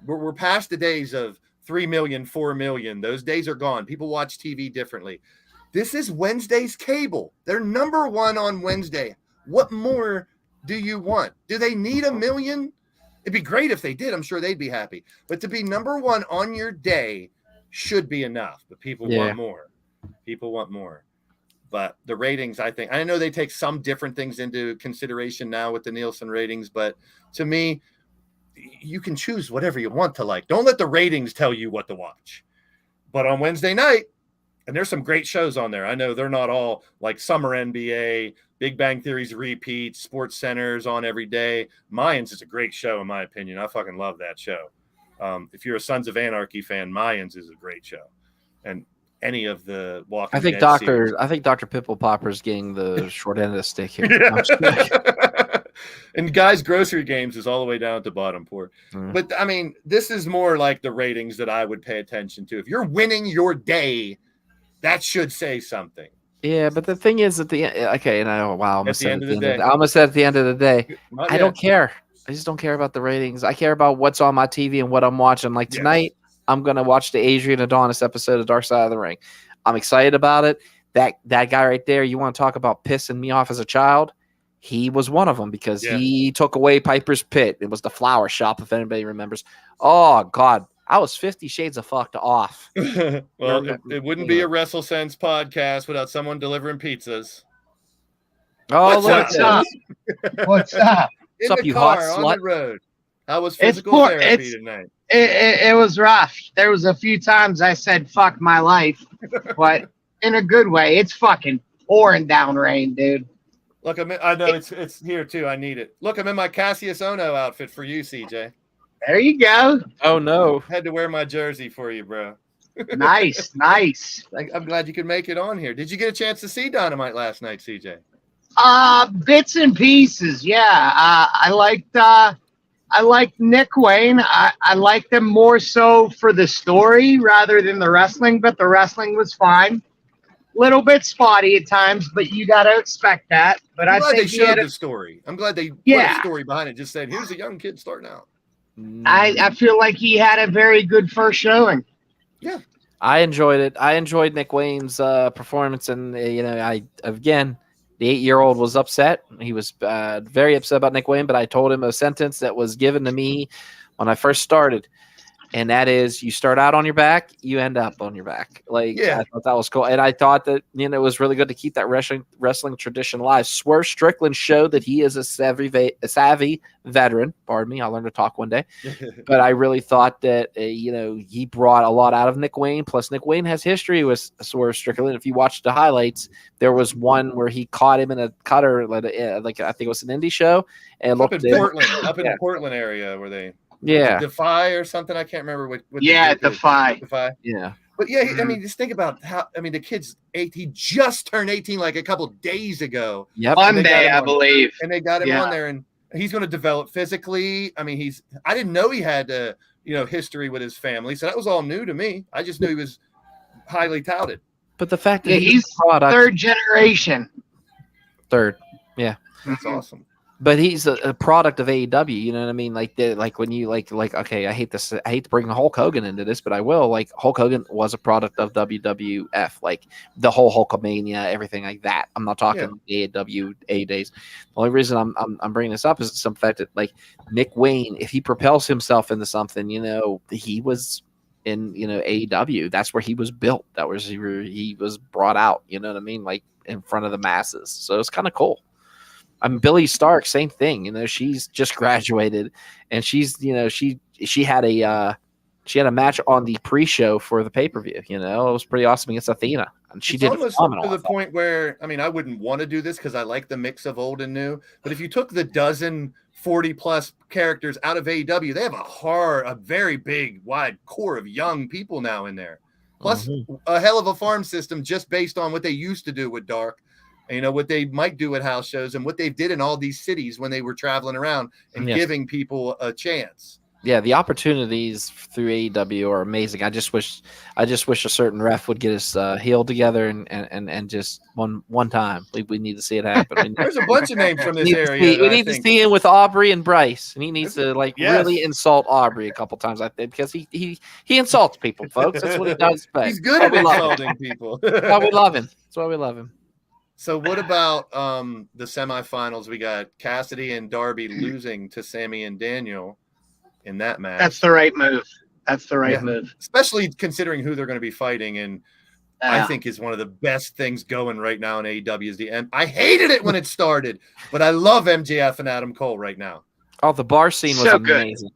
We're past the days of 3 million, 4 million. Those days are gone. People watch TV differently. This is Wednesday's cable. They're number one on Wednesday. What more do you want? Do they need 1 million? It'd be great if they did. I'm sure they'd be happy. But to be number one on your day should be enough. But people want more. People want more. But the ratings, I know they take some different things into consideration now with the Nielsen ratings. But to me, you can choose whatever you want to like. Don't let the ratings tell you what to watch. But on Wednesday night, and there's some great shows on there. I know they're not all like Summer NBA, Big Bang Theory's repeats, Sports Center's on every day. Mayans is a great show, in my opinion. I fucking love that show. If you're a Sons of Anarchy fan, Mayans is a great show. And any of the Walking Dead series. I think Dr. Pimple Popper's getting the short end of the stick here. And Guys Grocery Games is all the way down at the bottom poor. But I mean, this is more like the ratings that I would pay attention to. If you're winning your day, that should say something. Yeah, but the thing is at the end, okay, and I almost said at the end of the day, I don't care. I just don't care about the ratings. I care about what's on my TV and what I'm watching. Like tonight, I'm gonna watch the Adrian Adonis episode of Dark Side of the Ring. I'm excited about it. That guy right there, you want to talk about pissing me off as a child? He was one of them because he took away Piper's Pit. It was the flower shop, if anybody remembers. Oh God. I was 50 shades of fucked off. Well, it wouldn't be a WrestleSense podcast without someone delivering pizzas. Oh, what's up? What's up? In the you car, hot on slut? the road. How was physical therapy tonight? It was rough. There was a few times I said, fuck my life, but in a good way. It's fucking pouring down rain, dude. Look, I know it's here too. I need it. Look, I'm in my Cassius Ohno outfit for you, CJ. There you go. Oh, no. Had to wear my jersey for you, bro. Nice. I'm glad you could make it on here. Did you get a chance to see Dynamite last night, CJ? Bits and pieces, yeah. I liked Nick Wayne. I liked him more so for the story rather than the wrestling, but the wrestling was fine. Little bit spotty at times, but you got to expect that. But I'm glad they showed the story. I'm glad they put a story behind it. Just said, here's a young kid starting out. I feel like he had a very good first showing. Yeah, I enjoyed it. I enjoyed Nick Wayne's performance, and the 8-year-old was upset. He was very upset about Nick Wayne, but I told him a sentence that was given to me when I first started, and that is, you start out on your back, you end up on your back. I thought that was cool, and I thought that it was really good to keep that wrestling tradition alive. Swerve Strickland showed that he is a savvy veteran. Pardon me, I'll learn to talk one day. But I really thought that he brought a lot out of Nick Wayne. Plus, Nick Wayne has history with Swerve Strickland. If you watch the highlights, there was one where he caught him in a cutter, like I think it was an indie show, and up in the Portland area where they. Defy or something. I can't remember what Defy. Yeah. But I mean, just think about the kid's 8. He just turned 18 like a couple days ago. Yep. Monday, I believe. And they got him on there, and he's going to develop physically. I mean, I didn't know he had history with his family, so that was all new to me. I just knew he was highly touted. But the fact that he's third generation. Third. Yeah. That's awesome. But he's a product of AEW, you know what I mean? Like when you like okay, I hate this. I hate to bring Hulk Hogan into this, but I will. Like Hulk Hogan was a product of WWF, like the whole Hulkamania, everything like that. I'm not talking AEW days. The only reason I'm bringing this up is some fact that like Nick Wayne, if he propels himself into something, you know, he was in AEW. That's where he was built. That was he was brought out. You know what I mean? Like in front of the masses. So it's kind of cool. I'm Billy Stark, same thing. You know, she's just graduated, and she's she had a match on the pre-show for the pay-per-view. You know, it was pretty awesome against Athena, and she did phenomenal. To the point where I wouldn't want to do this because I like the mix of old and new. But if you took the 40+ characters out of AEW, they have a very big, wide core of young people now in there. Plus, a hell of a farm system just based on what they used to do with Dark. You know, what they might do at house shows and what they did in all these cities when they were traveling around and giving people a chance. Yeah, the opportunities through AEW are amazing. I just wish a certain ref would get his heel together and just one time. We need to see it happen. There's a bunch of names from this area. We need to see him with Aubrey and Bryce, and he needs to really insult Aubrey a couple times, I think, because he insults people, folks. That's what he does best. He's good at insulting people. That's why we love him. That's why we love him. So what about the semifinals? We got Cassidy and Darby losing to Sammy and Daniel in that match. That's the right move. Move. Especially considering who they're going to be fighting. And I think is one of the best things going right now in AEW is the end. I hated it when it started, but I love MJF and Adam Cole right now. Oh, the bar scene was amazing.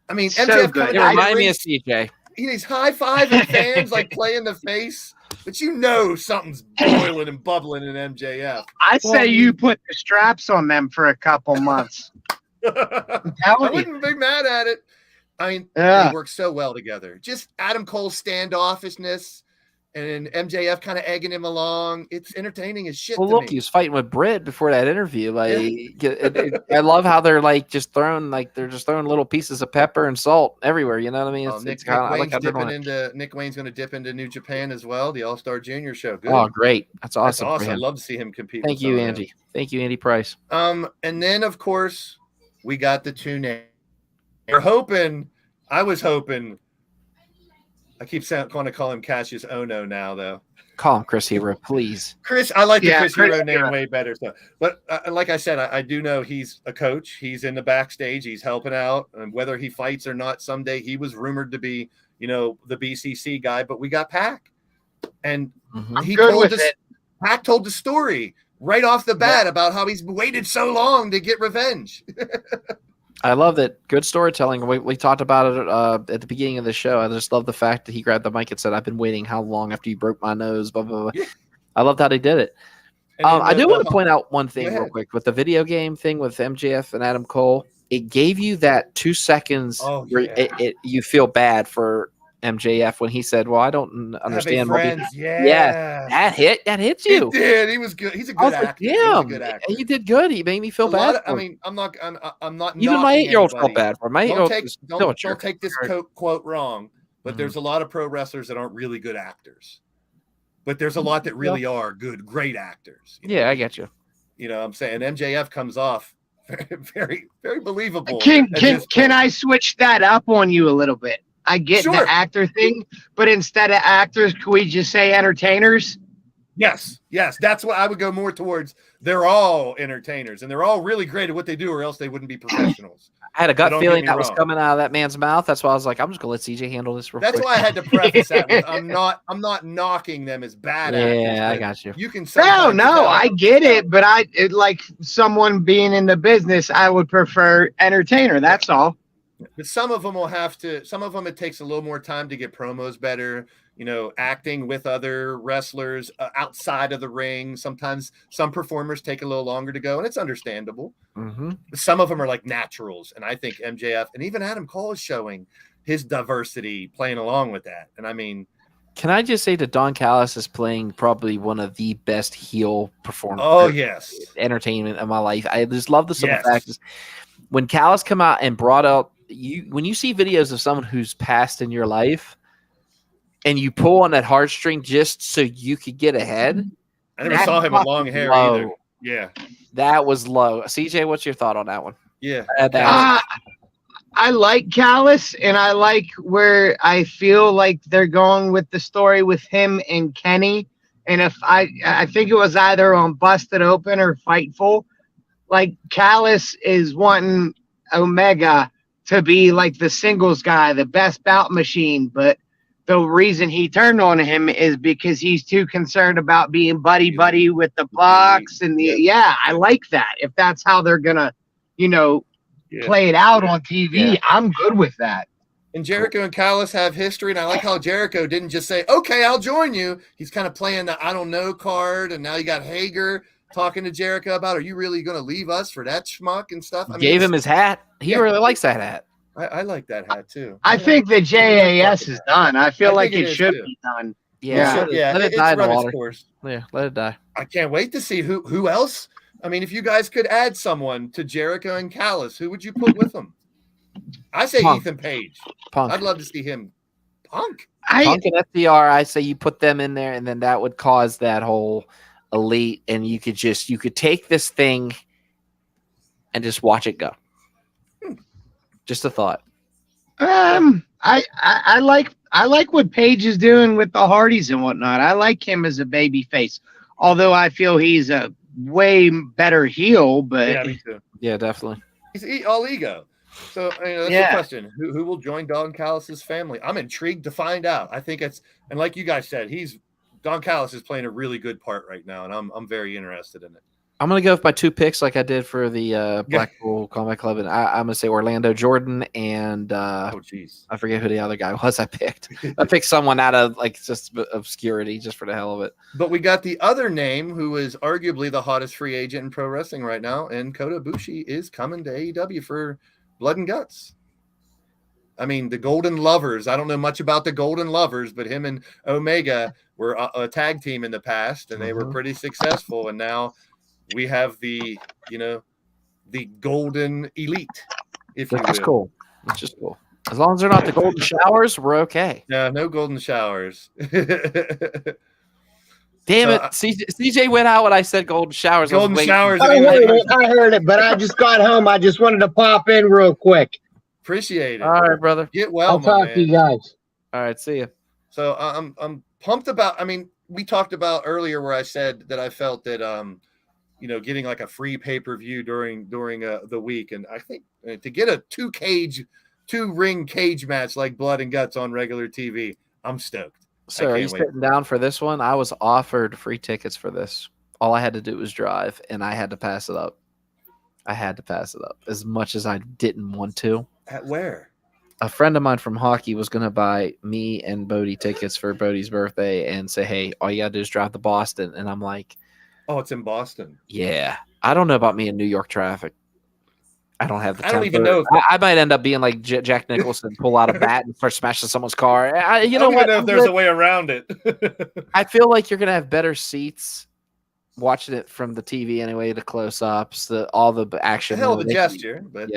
I mean, MJF it reminded me of CJ. He's high-fiving fans, like playing the face. But something's boiling and bubbling in MJF. I say you put the straps on them for a couple months. I wouldn't be mad at it. I mean, they work so well together. Just Adam Cole's standoffishness and MJF kind of egging him along. It's entertaining as shit. Well, look, he was fighting with Britt before that interview. I love how they're just throwing little pieces of pepper and salt everywhere. You know what I mean? Nick Wayne's going to dip into New Japan as well. The All-Star Junior show. Good. Oh, great! That's awesome. I'd love to see him compete. Thank you, Andy. Thank you, Andy Price. And then of course we got the two names. I was hoping. I keep going to call him Cassius Ohno now, though. Call him Chris Hero, please. Chris, I like the Chris Hero name way better. So, but like I said, I do know he's a coach. He's in the backstage. He's helping out, and whether he fights or not someday, he was rumored to be, the BCC guy. But we got Pac, and Pac told the story right off the bat about how he's waited so long to get revenge. I love that. Good storytelling. We talked about it at the beginning of the show. I just love the fact that he grabbed the mic and said, "I've been waiting how long after you broke my nose?" Blah, blah, blah. Yeah. I loved how they did it. I do want to point out one thing real quick. With the video game thing with MJF and Adam Cole, it gave you that 2 seconds where you feel bad for MJF when he said, "Well, I don't understand." That hits you. It did. He was good. He's a good actor. He did good. He made me feel bad. I'm not. Even my 8-year-old felt bad for him. Don't take this quote wrong, but there's a lot of pro wrestlers that aren't really good actors. But there's a lot that really are great actors. I get you. You know what I'm saying? MJF comes off very, very believable. Can I switch that up on you a little bit? I get the actor thing, but instead of actors, can we just say entertainers? Yes. That's what I would go more towards. They're all entertainers, and they're all really great at what they do, or else they wouldn't be professionals. I had a gut feeling that was coming out of that man's mouth. That's why I was like, I'm just gonna let CJ handle this. That's why I had to preface that with I'm not knocking them as bad actors. Yeah, I got you. You can no, I get it, but like someone being in the business, I would prefer entertainer. That's all. But some of them it takes a little more time to get promos better, acting with other wrestlers outside of the ring. Sometimes some performers take a little longer to go, and it's understandable. But some of them are like naturals. And I think MJF and even Adam Cole is showing his diversity playing along with that. And I mean, can I just say that Don Callis is playing probably one of the best heel performers. Oh, yes. Entertainment of my life. I just love the simple fact. When Callis come out and brought out, when you see videos of someone who's passed in your life and you pull on that heartstring just so you could get ahead. I never saw him with long hair either. Yeah. That was low. CJ, what's your thought on that one? Yeah. I like Callis, and I like where I feel like they're going with the story with him and Kenny. And if I think it was either on Busted Open or Fightful, like Callis is wanting Omega to be like the singles guy, the best bout machine. But the reason he turned on him is because he's too concerned about being buddy with the Bucks and I like that. If that's how they're gonna, play it out on TV, I'm good with that. And Jericho and Callis have history, and I like how Jericho didn't just say, "Okay, I'll join you." He's kind of playing the "I don't know" card, and now you got Hager talking to Jericho about, "Are you really going to leave us for that schmuck and stuff?" Gave him his hat. He really likes that hat. I like that hat too. I think the JAS is done. I feel like it should be done. Yeah, let it die in the water. Course. Yeah, let it die. I can't wait to see who else. I mean, if you guys could add someone to Jericho and Callis, who would you put with them? I say Punk. Ethan Page. Punk. I'd love to see him. Punk. Punk and FDR. I say you put them in there, and then that would cause that whole elite, and you could take this thing and just watch it go. Just a thought. I like what Page is doing with the Hardys and whatnot. I like him as a baby face, although I feel he's a way better heel. But yeah, me too. Yeah, definitely. He's all ego. So that's the question. Who will join Don Callis' family? I'm intrigued to find out. I think and like you guys said, Don Callis is playing a really good part right now, and I'm very interested in it. I'm going to go with my 2 picks like I did for the Blackpool Combat Club. And I'm going to say Orlando Jordan and I forget who the other guy was I picked. I picked someone out of just obscurity just for the hell of it. But we got the other name who is arguably the hottest free agent in pro wrestling right now. And Kota Ibushi is coming to AEW for Blood and Guts. I mean, the Golden Lovers. I don't know much about the Golden Lovers, but him and Omega were a tag team in the past, and they were pretty successful. And now we have the Golden Elite, if you will. That's cool. It's just cool. As long as they're not the Golden Showers, we're okay. No Golden Showers. Damn it. CJ went out when I said Golden Showers. Golden Showers. I heard it, but I just got home. I just wanted to pop in real quick. Appreciate it. All right, brother. Get well, I'll talk to you guys. All right, see you. So I'm pumped about. I mean, we talked about earlier where I said that I felt that getting like a free pay-per-view during the week, and I think to get a 2-ring cage match like Blood and Guts on regular TV, I'm stoked. So are you sitting down for this one? I was offered free tickets for this. All I had to do was drive, and I had to pass it up. As much as I didn't want to. At where? A friend of mine from hockey was going to buy me and Bodie tickets for Bodie's birthday and say, hey, all you got to do is drive to Boston. And I'm like, oh, it's in Boston. Yeah. I don't know about me in New York traffic. I don't have the time. I don't even know. I might end up being like Jack Nicholson, pull out a bat and start smashing someone's car. I don't even know if there's a way around it. I feel like you're going to have better seats watching it from the TV anyway, the close-ups, all the action. Hell of a gesture. But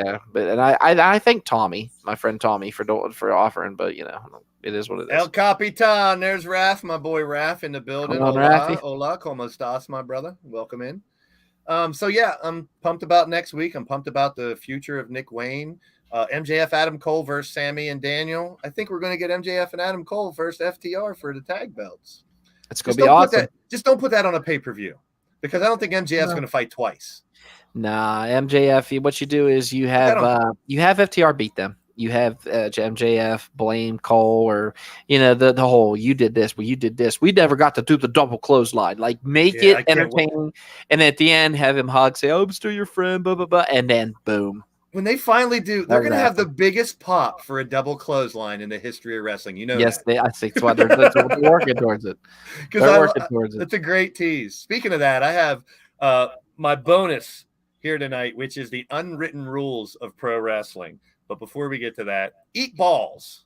I thank Tommy, my friend Tommy, for offering, but it is what it is. El Capitan, there's Raph, my boy Raph in the building. Hola, ¿cómo estás, my brother? Welcome in. So yeah, I'm pumped about next week. I'm pumped about the future of Nick Wayne. MJF Adam Cole versus Sammy and Daniel. I think we're going to get MJF and Adam Cole versus FTR for the tag belts. It's going to be awesome. Just don't put that on a pay-per-view because I don't think MJF's going to fight twice. Nah, MJF, what you do is you have FTR beat them. You have MJF blame Cole or, the whole, you did this, well, you did this. We never got to do the double clothesline. Like, make it entertaining. And at the end, have him hug, say, oh, I'm still your friend, blah, blah, blah. And then, boom. When they finally do, they're going to have the biggest pop for a double clothesline in the history of wrestling. Yes, I think that's why they're working towards it. That's a great tease. Speaking of that, I have my bonus here tonight, which is the unwritten rules of pro wrestling. But before we get to that, eat balls.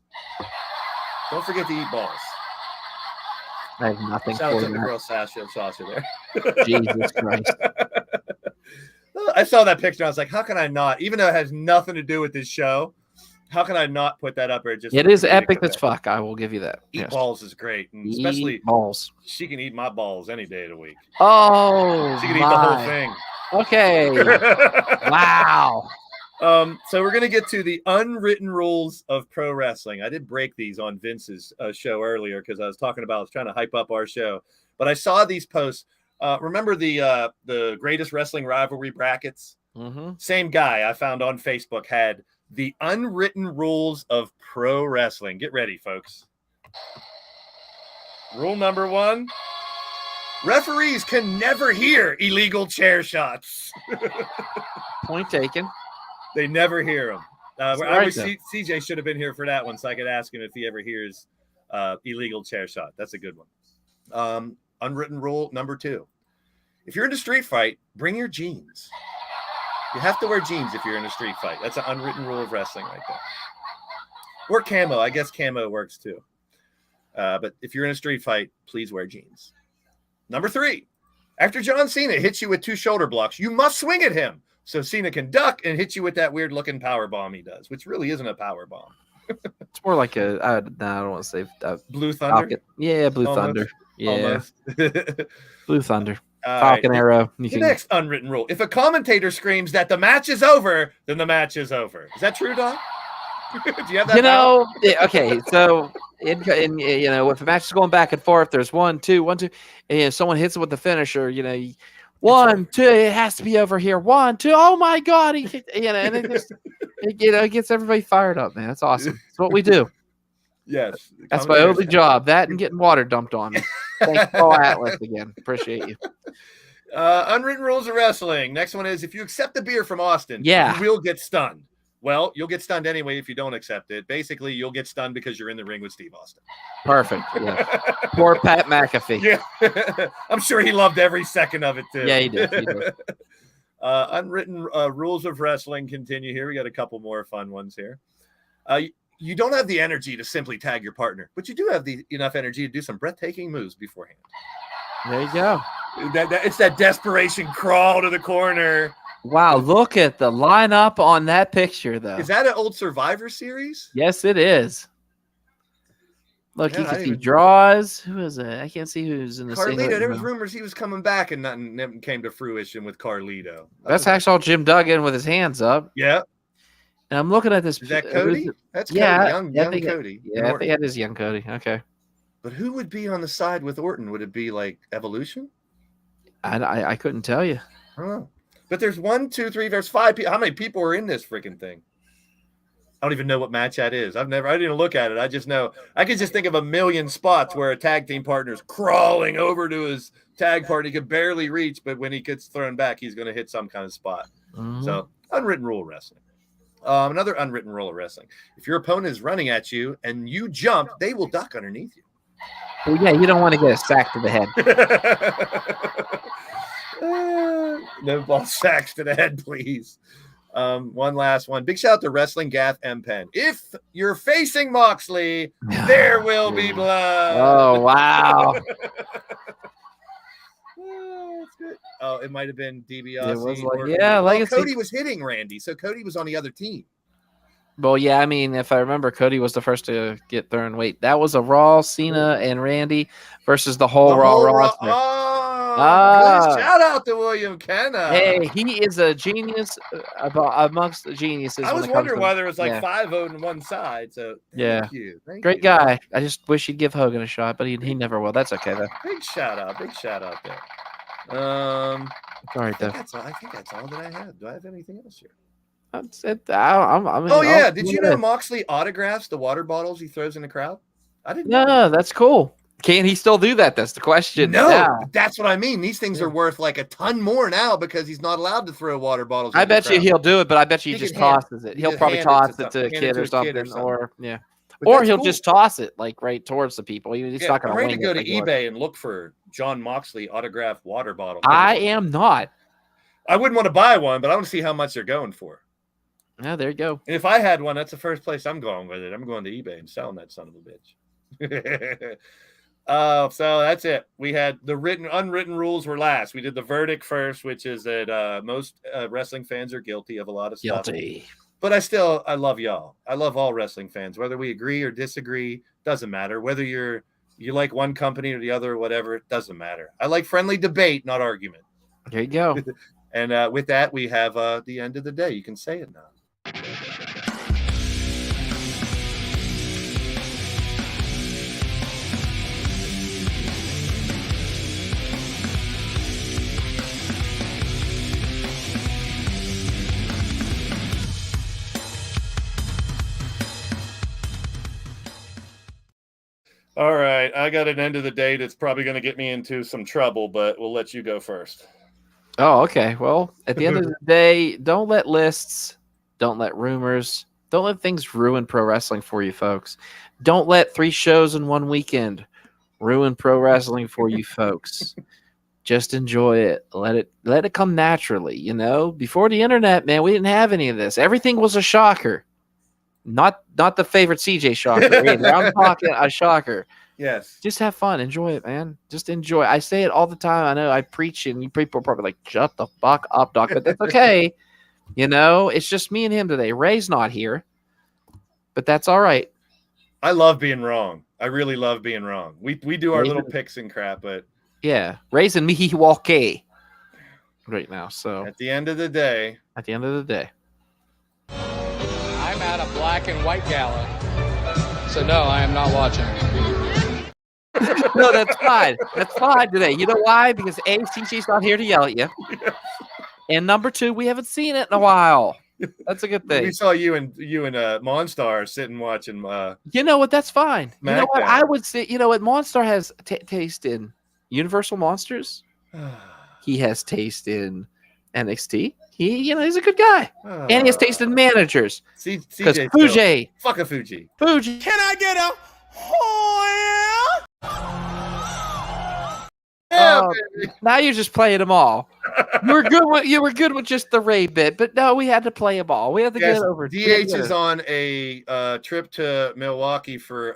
Don't forget to eat balls. I have nothing Shout out for to the that. girl Sasha there. Jesus Christ. I saw that picture. I was like, how can I not? Even though it has nothing to do with this show, How can I not put that up there? It is epic as fuck. I will give you that. Eat balls is great, and Eat especially balls. She can eat my balls any day of the week. Oh, she can eat the whole thing. Okay. Wow. So we're gonna get to the unwritten rules of pro wrestling. I did break these on Vince's show earlier because I was trying to hype up our show, but I saw these posts. Remember the greatest wrestling rivalry brackets? Mm-hmm. Same guy I found on Facebook had the unwritten rules of pro wrestling. Get ready, folks. Rule number 1. Referees can never hear illegal chair shots. Point taken. They never hear them. CJ should have been here for that one, so I could ask him if he ever hears illegal chair shot. That's a good one. Unwritten rule number 2. If you're in a street fight, bring your jeans. You have to wear jeans if you're in a street fight. That's an unwritten rule of wrestling right there. Or camo. I guess camo works too. But if you're in a street fight, please wear jeans. Number 3. After John Cena hits you with 2 shoulder blocks, you must swing at him so Cena can duck and hit you with that weird looking power bomb he does, which really isn't a power bomb. It's more like I don't want to say Blue Thunder. Yeah, Blue Almost. Thunder. Yeah, Almost. Blue Thunder. Falcon Arrow. Next unwritten rule: if a commentator screams that the match is over, then the match is over. Is that true, Doc? Do you have that? Okay. So, if a match is going back and forth, there's 1, 2, 1, 2, and if someone hits it with the finisher, 1, 2, it has to be over here. 1, 2, oh my God! And it just, it gets everybody fired up, man. That's awesome. That's what we do. Yes, that's my only job. That and getting water dumped on me. Thanks, Paul Atlas again. Appreciate you. Unwritten rules of wrestling. Next one is if you accept the beer from Austin, you will get stunned. Well, you'll get stunned anyway if you don't accept it. Basically, you'll get stunned because you're in the ring with Steve Austin. Perfect. Yeah. Poor Pat McAfee. Yeah. I'm sure he loved every second of it, too. Yeah, he did. Unwritten rules of wrestling continue here. We got a couple more fun ones here. You don't have the energy to simply tag your partner, but you do have enough energy to do some breathtaking moves beforehand. There you go. It's that desperation crawl to the corner. Wow, look at the lineup on that picture, though. Is that an old Survivor Series? Yes, it is. Look, you can see draws. Who is it? I can't see who's in the Carlito. There was rumors he was coming back, and nothing came to fruition with Carlito. That's actually Jim Duggan with his hands up. Yeah. And I'm looking at this. Is that Cody? That's Cody. Young Cody. Yeah, I think that is young Cody. Okay. But who would be on the side with Orton? Would it be like Evolution? I couldn't tell you. I don't know. But there's 1, 2, 3. There's 5 people. How many people are in this freaking thing? I don't even know what match that is. I didn't even look at it. I just know. I could just think of a million spots where a tag team partner is crawling over to his tag partner. He could barely reach, but when he gets thrown back, he's going to hit some kind of spot. Mm-hmm. So, unwritten rule of wrestling. Another unwritten rule of wrestling. If your opponent is running at you and you jump, they will duck underneath you. Well, yeah, you don't want to get a sack to the head. No ball sacks to the head, please. One last one. Big shout out to Wrestling Gaff M Pen. If you're facing Moxley, there will be blood. Oh, wow. That's good. Oh, it might have been DiBiase. It was like, Cody was hitting Randy, so Cody was on the other team. Well, yeah, I mean, if I remember, Cody was the first to get thrown. Wait, that was a Raw, Cena and Randy versus the whole Raw roster. Good shout out to William Kenna. Hey, he is a genius amongst the geniuses. I was wondering why there was like 5 on one side. So thank you. Great guy. I just wish he'd give Hogan a shot, but he never will. That's okay though. Big shout out there. Sorry, though. I think that's all that I have. Do I have anything else here? That's it. Did you know Moxley autographs the water bottles he throws in the crowd? I didn't know. No, that's cool. Can he still do that? That's the question. No, that's what I mean. These things are worth like a ton more now because he's not allowed to throw water bottles. I bet you he'll do it, but I bet you he just tosses it. He'll probably toss it to a kid or something. Or he'll just toss it like right towards the people. He's not going to win. I'm ready to go to eBay and look for John Moxley autographed water bottle. I am not. I wouldn't want to buy one, but I want to see how much they're going for. Yeah, there you go. And if I had one, that's the first place I'm going with it. I'm going to eBay and selling that son of a bitch. So that's it. We had the unwritten rules were last. We did the verdict first, which is that most wrestling fans are guilty of a lot of stuff. But I love y'all. I love all wrestling fans, whether we agree or disagree, doesn't matter. Whether you like one company or the other, or whatever, it doesn't matter. I like friendly debate, not argument. There you go. And with that, we have the end of the day. You can say it now. All right, I got an end of the day that's probably going to get me into some trouble, but we'll let you go first. Oh, okay. Well, at the end of the day, don't let lists, don't let rumors, don't let things ruin pro wrestling for you folks. Don't let 3 shows in one weekend ruin pro wrestling for you folks. Just enjoy it. Let it come naturally, you know? Before the internet, man, we didn't have any of this. Everything was a shocker. Not the favorite CJ shocker either. I'm talking a shocker. Yes. Just have fun. Enjoy it, man. Just enjoy. I say it all the time. I know I preach and you people are probably like, shut the fuck up, Doc. But that's okay. You know, it's just me and him today. Ray's not here. But that's all right. I love being wrong. I really love being wrong. We do our little picks and crap, but yeah. Ray's in Milwaukee right now. So at the end of the day. I'm at a black and white gala. So no, I am not watching. No, that's fine. That's fine today. You know why? Because A, CJ's not here to yell at you. Yeah. And number 2, we haven't seen it in a while. That's a good thing. We saw you and Monstar sitting watching. You know what? That's fine. Smackdown. You know what? I would say, you know what? Monstar has taste in Universal Monsters. He has taste in NXT. He's a good guy. And he has taste in managers. Because Fuji. Fuck a Fuji. Fuji. Can I get a Now you're just playing them all. You were good with just the Ray bit, but no, we had to play them all. We had to get over. DH is on a trip to Milwaukee for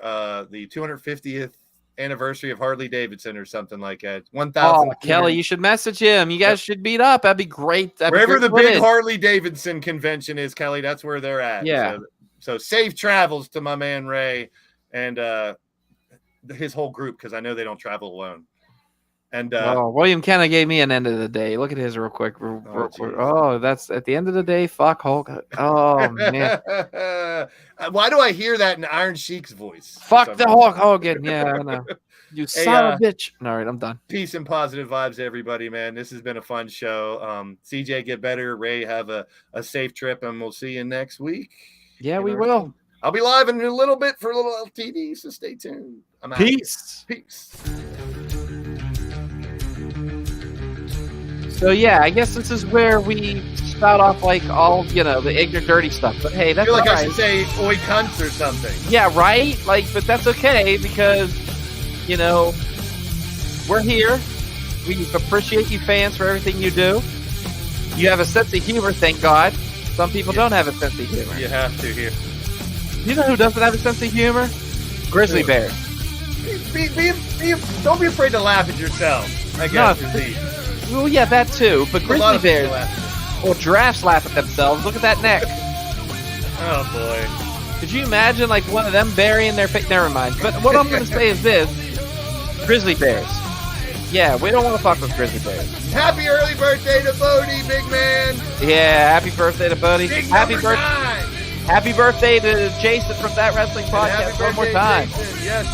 the 250th anniversary of Harley Davidson or something like that. 1,000. Oh, Kelly, you should message him. You guys should meet up. That'd be great. Wherever the big Harley Davidson convention is, Kelly, that's where they're at. Yeah. So safe travels to my man Ray and his whole group, because I know they don't travel alone. And William Kenna gave me an end of the day. Look at his real quick. That's at the end of the day. Fuck Hulk. Oh man. Why do I hear that in Iron Sheik's voice? Fuck the Hulk Hogan. Yeah, I know. You son of a bitch. All right, I'm done. Peace and positive vibes, everybody, man. This has been a fun show. CJ, get better. Ray, have a safe trip, and we'll see you next week. Yeah, we will. I'll be live in a little bit for a little LTD, so stay tuned. I'm out. Peace. Peace. So yeah, I guess this is where we spout off like all the ignorant, dirty stuff. But hey, that's I feel like all I should say "oi cunts" or something. Yeah, right. But that's okay because we're here. We appreciate you fans for everything you do. You have a sense of humor, thank God. Some people don't have a sense of humor. You have to here. You know who doesn't have a sense of humor? Grizzly Bears. Don't be afraid to laugh at yourself. I guess. Well, yeah, that too. But grizzly bears or giraffes laugh at themselves. Look at that neck. Oh boy! Could you imagine one of them burying their face? Never mind. But what I'm going to say is this: grizzly bears. Yeah, we don't want to fuck with grizzly bears. Happy early birthday to Bodie, big man. Yeah, happy birthday to Bodie. Happy birthday. Happy birthday to Jason from That Wrestling Podcast. One more time. Jason. Yes.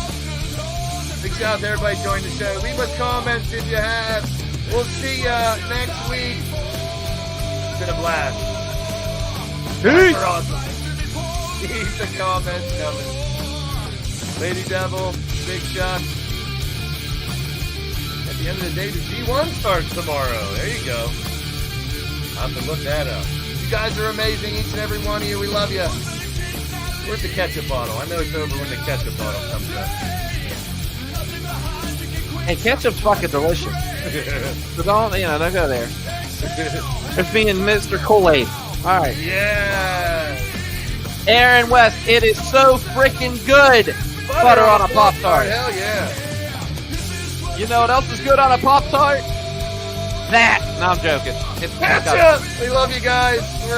Big shout out to everybody joining the show. Leave us comments if you have. We'll see ya next week. It's been a blast. Peace. Awesome. Keep the comments coming. Lady Devil, Big Shot. At the end of the day, the G1 starts tomorrow. There you go. I'll have to look that up. You guys are amazing, each and every one of you. We love you. Where's the ketchup bottle? I know it's over when the ketchup bottle comes up. Hey, ketchup's fucking delicious. So don't go there. It's being Mr. Kool-Aid. All right. Yeah. Aaron West, it is so freaking good. Butter on a Pop-Tart. Hell yeah. You know what else is good on a Pop-Tart? That. No, I'm joking. It's ketchup. We love you guys.